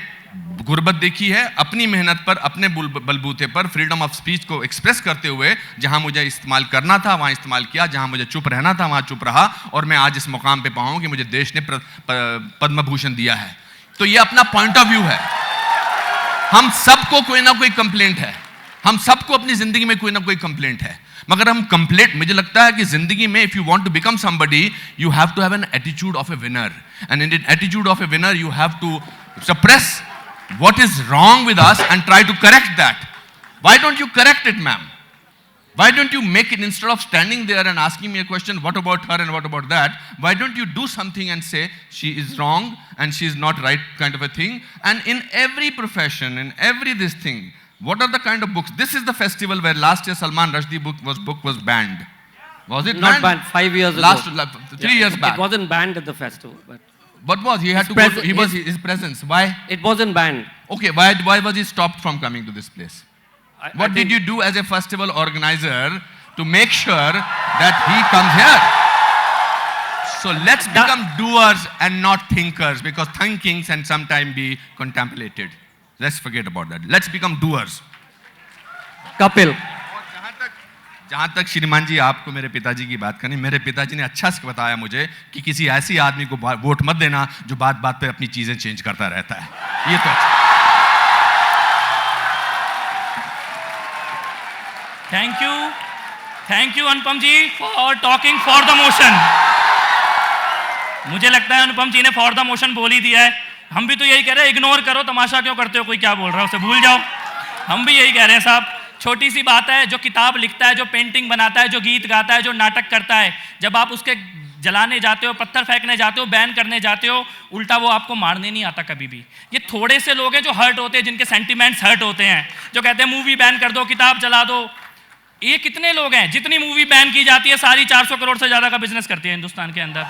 गुर्बत देखी है. अपनी मेहनत पर, अपने बलबूते पर फ्रीडम ऑफ स्पीच को एक्सप्रेस करते हुए जहां मुझे इस्तेमाल करना था वहां इस्तेमाल किया, जहां मुझे चुप रहना था वहां चुप रहा, और मैं आज इस मुकाम पे पहुंचा कि मुझे देश ने पद्म भूषण दिया है. तो ये अपना पॉइंट ऑफ व्यू है. हम सबको कोई ना कोई कंप्लेंट है. हम सबको अपनी जिंदगी में कोई ना कोई कंप्लेंट है. मगर हम कंप्लेंट, मुझे लगता है कि जिंदगी में if you want to become somebody, you have to have an attitude of a winner. And in attitude of a winner you have to suppress what is wrong with us and try to correct that. Why don't you correct it, ma'am? Why don't you make it, instead of standing there and asking me a question, what about her and what about that, why don't you do something and say she is wrong and she is not right, kind of a thing. And in every profession, in every this thing, what are the kind of books? This is the festival where last year Salman Rushdie book was banned. Was it not banned? 5 years ago. 3 years back. It wasn't banned at the festival, but what was he had to go to, he was his presence. Why it wasn't banned? Okay, why was he stopped from coming to this place? What did you do as a festival organizer to make sure that he comes here? So let's become doers and not thinkers, because thinking can sometimes be contemplated. Let's forget about that. Let's become doers. Kapil, जहां तक श्रीमान जी आपको मेरे पिताजी की बात करनी, मेरे पिताजी ने अच्छा से बताया मुझे कि किसी ऐसी आदमी को वोट मत देना जो बात बात पे अपनी चीजें चेंज करता रहता है. ये तो thank you Anupam ji for talking for the motion. मुझे लगता है अनुपम जी ने फॉर द मोशन बोल ही दिया है. हम भी तो यही कह रहे हैं, इग्नोर करो, तमाशा क्यों करते हो, कोई क्या बोल रहा है उसे भूल जाओ. हम भी यही कह रहे हैं साहब. छोटी सी बात है, जो किताब लिखता है, जो पेंटिंग बनाता है, जो गीत गाता है, जो नाटक करता है, जब आप उसके जलाने जाते हो, पत्थर फेंकने जाते हो, बैन करने जाते हो, उल्टा वो आपको मारने नहीं आता कभी भी. ये थोड़े से लोग हैं जो हर्ट होते हैं, जिनके सेंटिमेंट्स हर्ट होते हैं, जो कहते हैं मूवी बैन कर दो, किताब जला दो. ये कितने लोग हैं? जितनी मूवी बैन की जाती है सारी 400 करोड़ से ज्यादा का बिजनेस करती है हिंदुस्तान के अंदर.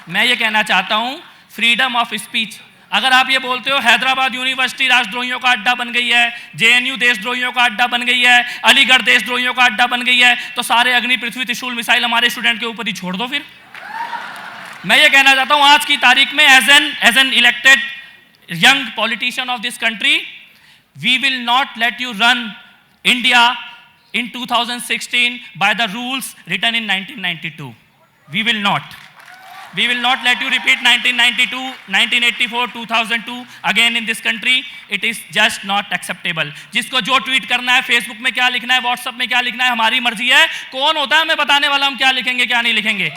मैं ये कहना चाहता हूं, फ्रीडम ऑफ स्पीच. अगर आप ये बोलते हो हैदराबाद यूनिवर्सिटी राष्ट्रद्रोहियों का अड्डा बन गई है, जेएनयू देशद्रोहियों का अड्डा बन गई है, अलीगढ़ देशद्रोहियों का अड्डा बन गई है, तो सारे अग्नि, पृथ्वी, त्रिशूल मिसाइल हमारे स्टूडेंट के ऊपर ही छोड़ दो. फिर मैं ये कहना चाहता हूं, आज की तारीख में as an elected young politician of this country, we will not let you run India in 2016 by the rules written in 1992. We will not. We will not let you repeat 1992, 1984, 2002 again in this country. It is just not acceptable. जिसको जो tweet करना है, Facebook में क्या लिखना है, WhatsApp में क्या लिखना है, हमारी मर्जी है. कौन होता है हमें बताने वाला हम क्या लिखेंगे क्या नहीं लिखेंगे?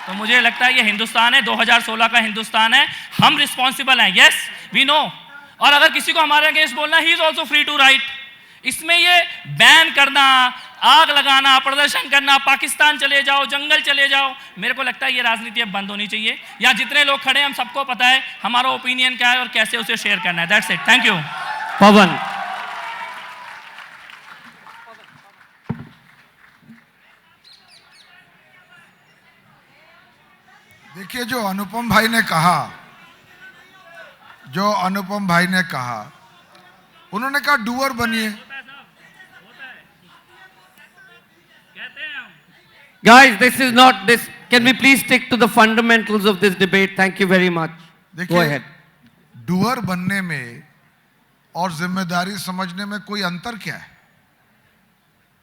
तो मुझे लगता है ये हिंदुस्तान है, 2016 का हिंदुस्तान है. हम रिस्पॉन्सिबल हैं, यस वी नो. और अगर किसी को हमारे अगेंस्ट बोलना, he is also free to write. इसमें ये बैन करना, आग लगाना, प्रदर्शन करना, पाकिस्तान चले जाओ, जंगल चले जाओ, मेरे को लगता है ये राजनीति अब बंद होनी चाहिए. यहाँ जितने लोग खड़े हैं हम सबको पता है हमारा ओपिनियन क्या है और कैसे उसे शेयर करना है. That's it. Thank you. Pawan. देखिए, जो अनुपम भाई ने कहा, उन्होंने कहा डूअर बनिए. Guys, this is not this. Can we please stick to the fundamentals of this debate? Thank you very much. Go ahead. Doer बनने में और जिम्मेदारी समझने में कोई अंतर क्या है?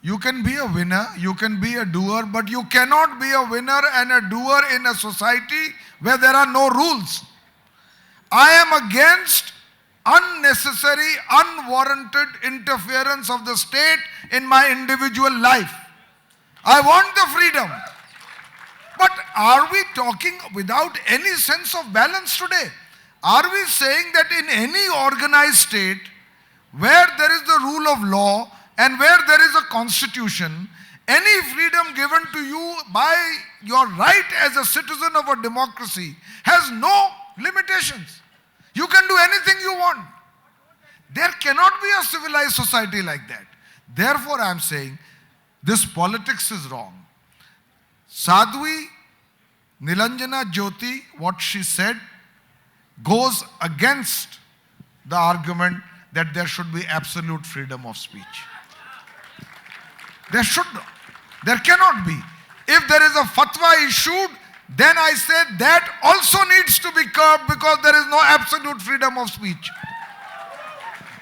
You can be a winner, you can be a doer, but you cannot be a winner and a doer in a society where there are no rules. I am against unnecessary, unwarranted interference of the state in my individual life. I want the freedom. But are we talking without any sense of balance today? Are we saying that in any organized state where there is the rule of law and where there is a constitution, any freedom given to you by your right as a citizen of a democracy has no limitations? You can do anything you want. There cannot be a civilized society like that. Therefore, I am saying this politics is wrong. Sadhvi Nilanjana Jyoti, what she said, goes against the argument that there should be absolute freedom of speech. There should not. There cannot be. If there is a fatwa issued, then I say that also needs to be curbed because there is no absolute freedom of speech.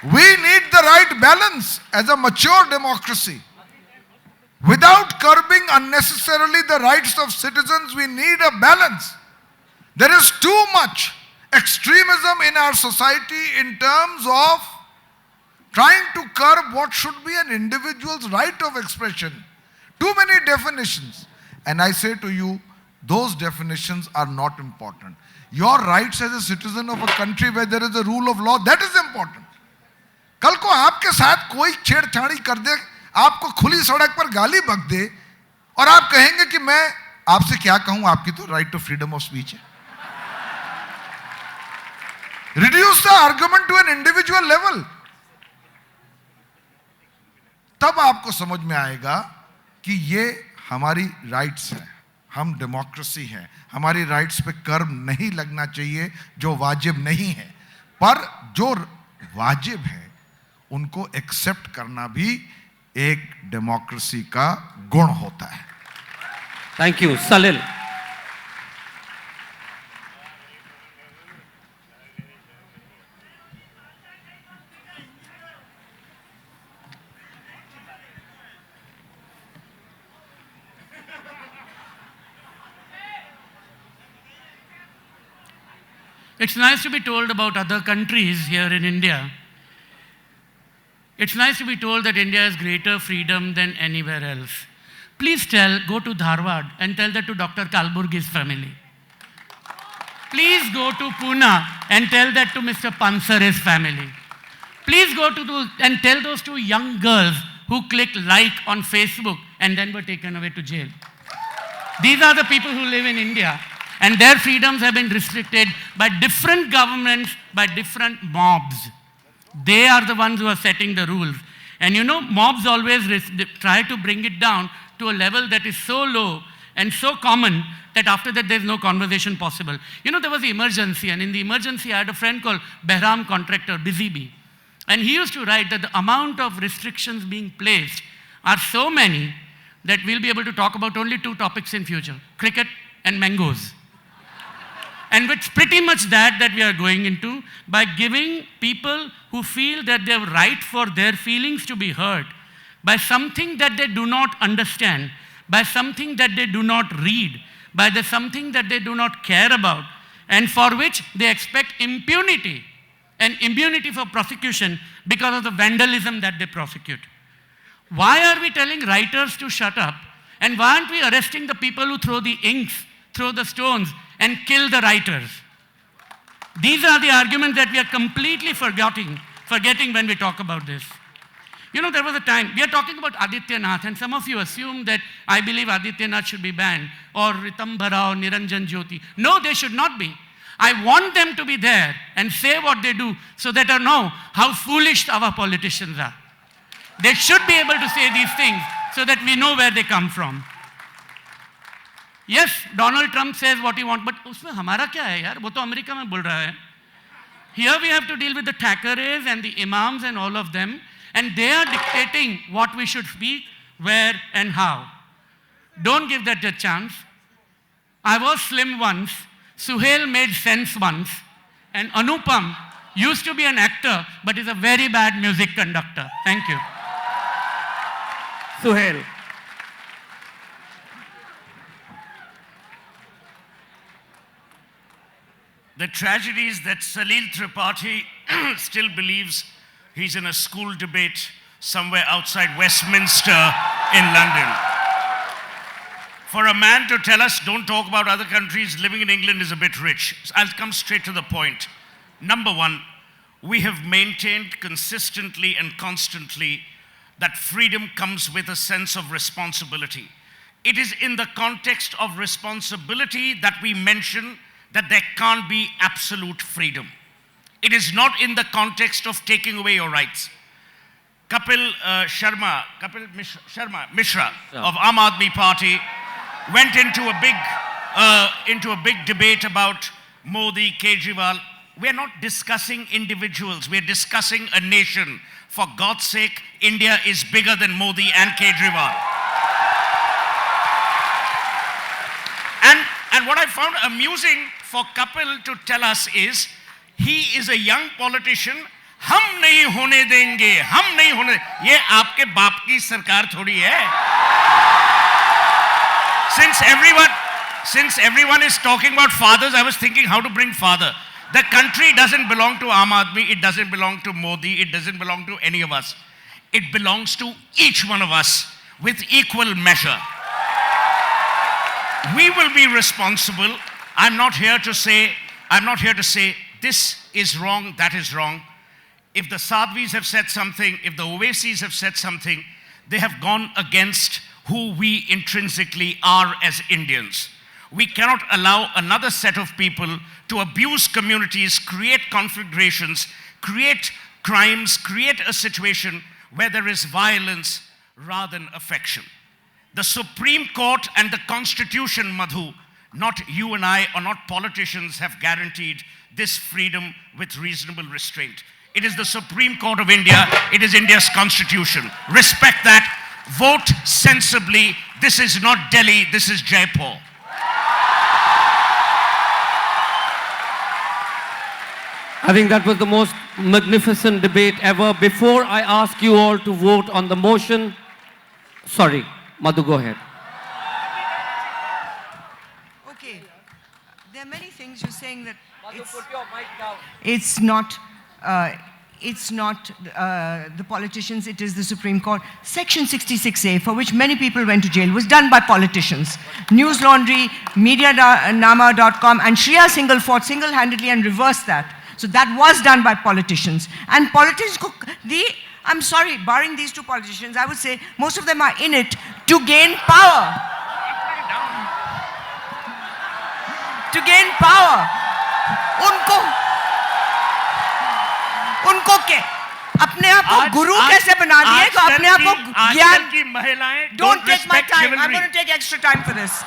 We need the right balance as a mature democracy. Without curbing unnecessarily the rights of citizens, we need a balance. There is too much extremism in our society in terms of trying to curb what should be an individual's right of expression. Too many definitions. And I say to you, those definitions are not important. Your rights as a citizen of a country where there is a rule of law, that is important. कल को आपके साथ कोई छेड़छाड़ी कर दे, आपको खुली सड़क पर गाली बक दे और आप कहेंगे कि मैं आपसे क्या कहूं, आपकी तो right to freedom of speech है. Reduce the argument to an individual level. तब आपको समझ में आएगा कि ये हमारी राइट्स हैं, हम डेमोक्रेसी हैं, हमारी राइट्स पे कर्म नहीं लगना चाहिए जो वाजिब नहीं है, पर जो वाजिब है उनको एक्सेप्ट करना भी एक डेमोक्रेसी का गुण होता है. Thank you. Salil. It's nice to be told about other countries here in India. It's nice to be told that India has greater freedom than anywhere else. Please go to Dharwad and tell that to Dr. Kalburgi's family. Please go to Pune and tell that to Mr. Pansare's family. Please go to and tell those two young girls who clicked like on Facebook and then were taken away to jail. These are the people who live in India. And their freedoms have been restricted by different governments, by different mobs. They are the ones who are setting the rules. And you know, mobs always try to bring it down to a level that is so low and so common that after that there's no conversation possible. You know, there was the emergency, and in the emergency I had a friend called Behram Contractor, Busy Bee. And he used to write that the amount of restrictions being placed are so many that we'll be able to talk about only two topics in future, cricket and mangoes. And it's pretty much that we are going into by giving people who feel that they have right for their feelings to be heard by something that they do not understand, by something that they do not read, by something that they do not care about, and for which they expect impunity and immunity for prosecution because of the vandalism that they prosecute. Why are we telling writers to shut up? And why aren't we arresting the people who throw the inks, throw the stones, and kill the writers? These are the arguments that we are completely forgetting when we talk about this. You know, there was a time, we are talking about Aditya Nath, and some of you assume that I believe Aditya Nath should be banned, or Ritambara, or Niranjan Jyoti. No, they should not be. I want them to be there and say what they do so that I know how foolish our politicians are. They should be able to say these things so that we know where they come from. Yes, Donald Trump says what he wants, but उसमें हमारा क्या है यार? वो तो America में बोल रहा है. Here we have to deal with the Thackeray's and the imams and all of them, and they are dictating what we should speak, where and how. Don't give that a chance. I was slim once. Suhail made sense once. And Anupam used to be an actor, but is a very bad music conductor. Thank you. Suhail. The tragedy is that Salil Tripathi still believes he's in a school debate somewhere outside Westminster in London. For a man to tell us, don't talk about other countries, living in England is a bit rich. I'll come straight to the point. Number one, we have maintained consistently and constantly that freedom comes with a sense of responsibility. It is in the context of responsibility that we mention that there can't be absolute freedom. It is not in the context of taking away your rights. Kapil Mishra of Aam Aadmi Party went into a big debate about Modi, Kejriwal. We're not discussing individuals, we're discussing a nation. For God's sake, India is bigger than Modi and Kejriwal. And what I found amusing for Kapil to tell us is, he is a young politician. हम नहीं होने देंगे, हम नहीं होने, ये आपके बाप की सरकार थोड़ी है. Since everyone is talking about fathers, I was thinking how to bring father. The country doesn't belong to Aam Aadmi, it doesn't belong to Modi, it doesn't belong to any of us. It belongs to each one of us with equal measure. We will be responsible. I'm not here to say this is wrong, that is wrong. If the Sadhvis have said something, if the Owaisis have said something, they have gone against who we intrinsically are as Indians. We cannot allow another set of people to abuse communities, create conflagrations, create crimes, create a situation where there is violence rather than affection. The Supreme Court and the Constitution, Madhu, not you and I or not politicians, have guaranteed this freedom with reasonable restraint. It is the Supreme Court of India, it is India's Constitution. Respect that, vote sensibly. This is not Delhi, this is Jaipur. I think that was the most magnificent debate ever. Before I ask you all to vote on the motion, sorry, Madhu, go ahead. Okay, there are many things you're saying that Madhu, put your mic down. It's not the politicians, it is the Supreme Court. Section 66A, for which many people went to jail, was done by politicians. News Laundry, Medianama.com, and Shreya Singhal fought single-handedly and reversed that. So that was done by politicians. And politicians, I'm sorry, barring these two politicians, I would say most of them are in it to gain power. To gain power. उनको के अपने आप को गुरु कैसे बना दिए कि अपने आप को ज्ञान की महिलाएं don't take my time, I'm going to take extra time for this.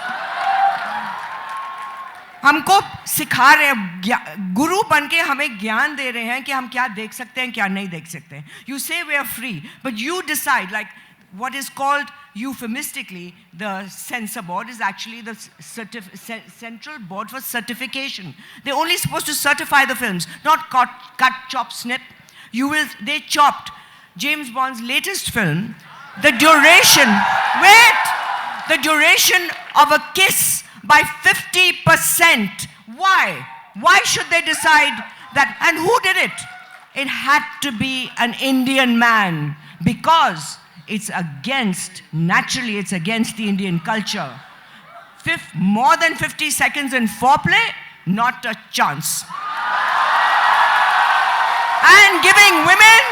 हमको सिखा रहे हैं, गुरु बन के हमें ज्ञान दे रहे हैं कि हम क्या देख सकते हैं क्या नहीं देख सकते हैं. You say we are free, but you decide, like what is called euphemistically the censor board is actually the Central Board for Certification. They're only supposed to certify the films, not cut, chop, snip. They chopped James Bond's latest film, the duration of a kiss by 50%. Why? Why should they decide that? And who did it? It had to be an Indian man, because naturally it's against the Indian culture. More than 50 seconds in foreplay, not a chance. And giving women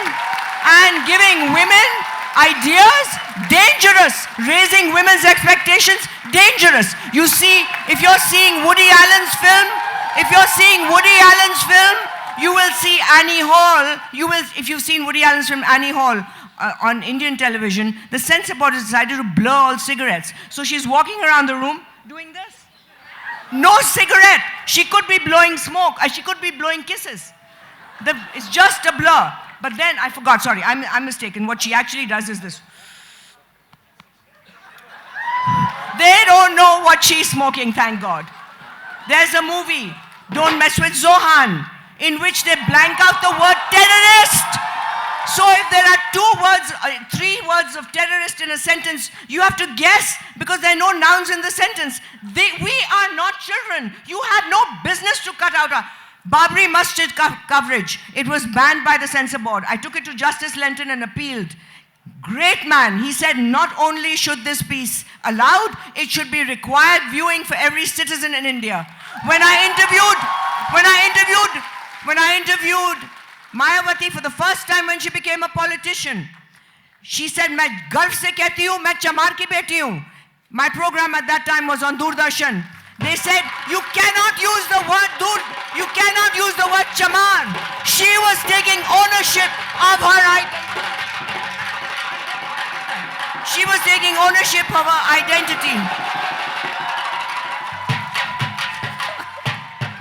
ideas, dangerous. Raising women's expectations, dangerous. You see, if you're seeing Woody Allen's film, you will see Annie Hall. If you've seen Woody Allen's film Annie Hall on Indian television, the censor board has decided to blur all cigarettes. So she's walking around the room doing this. No cigarette. She could be blowing smoke. She could be blowing kisses. It's just a blur. But then I forgot. Sorry, I'm mistaken. What she actually does is this. They They don't know what she's smoking, thank God. There's a movie, Don't Mess with Zohan, in which they blank out the word terrorist. So if there are 3 words of terrorist in a sentence, you have to guess because there are no nouns in the sentence. We are not children. You had no business to cut out a Babri Masjid coverage. It was banned by the censor board. I took it to Justice Lenton and appealed. Great man. He said not only should this be allowed, it should be required viewing for every citizen in India. When I interviewed Mayawati for the first time when she became a politician, she said, "मैं गर्व से कहती हूँ, मैं चमार की बेटी हूँ." My program at that time was on Doordarshan. They said, you cannot use the word chamar. She was taking ownership of her identity.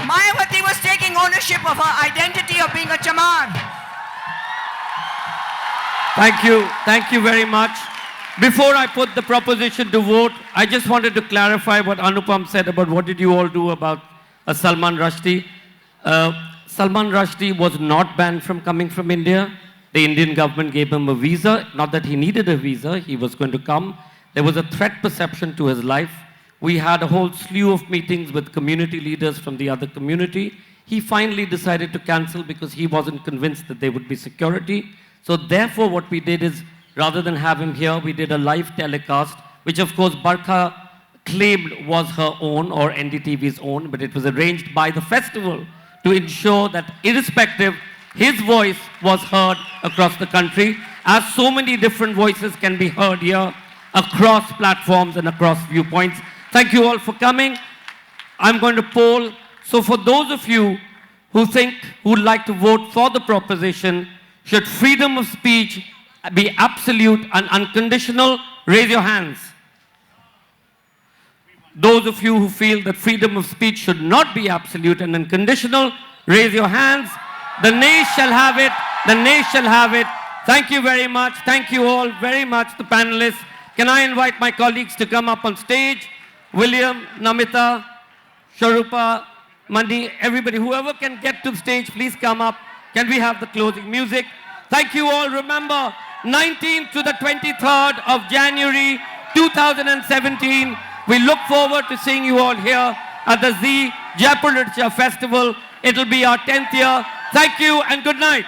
Mayawati was taking ownership of her identity of being a chamar. Thank you very much. Before I put the proposition to vote, I just wanted to clarify what Anupam said about what did you all do about Salman Rushdie. Salman Rushdie was not banned from coming from India. The Indian government gave him a visa. Not that he needed a visa, he was going to come. There was a threat perception to his life. We had a whole slew of meetings with community leaders from the other community. He finally decided to cancel because he wasn't convinced that there would be security. So therefore what we did is, rather than have him here, we did a live telecast, which of course Barkha claimed was her own or NDTV's own, but it was arranged by the festival to ensure that irrespective, his voice was heard across the country, as so many different voices can be heard here across platforms and across viewpoints. Thank you all for coming. I'm going to poll. So for those of you who would like to vote for the proposition, should freedom of speech be absolute and unconditional, raise your hands. Those of you who feel that freedom of speech should not be absolute and unconditional, raise your hands. The nays shall have it. The nays shall have it. Thank you very much. Thank you all very much, the panelists. Can I invite my colleagues to come up on stage? William, Namita, Sharupa, Mani, everybody, whoever can get to the stage, please come up. Can we have the closing music? Thank you all. Remember, 19th to the 23rd of January 2017. We look forward to seeing you all here at the Zee Jaipur Literature Festival. It'll be our 10th year. Thank you and good night.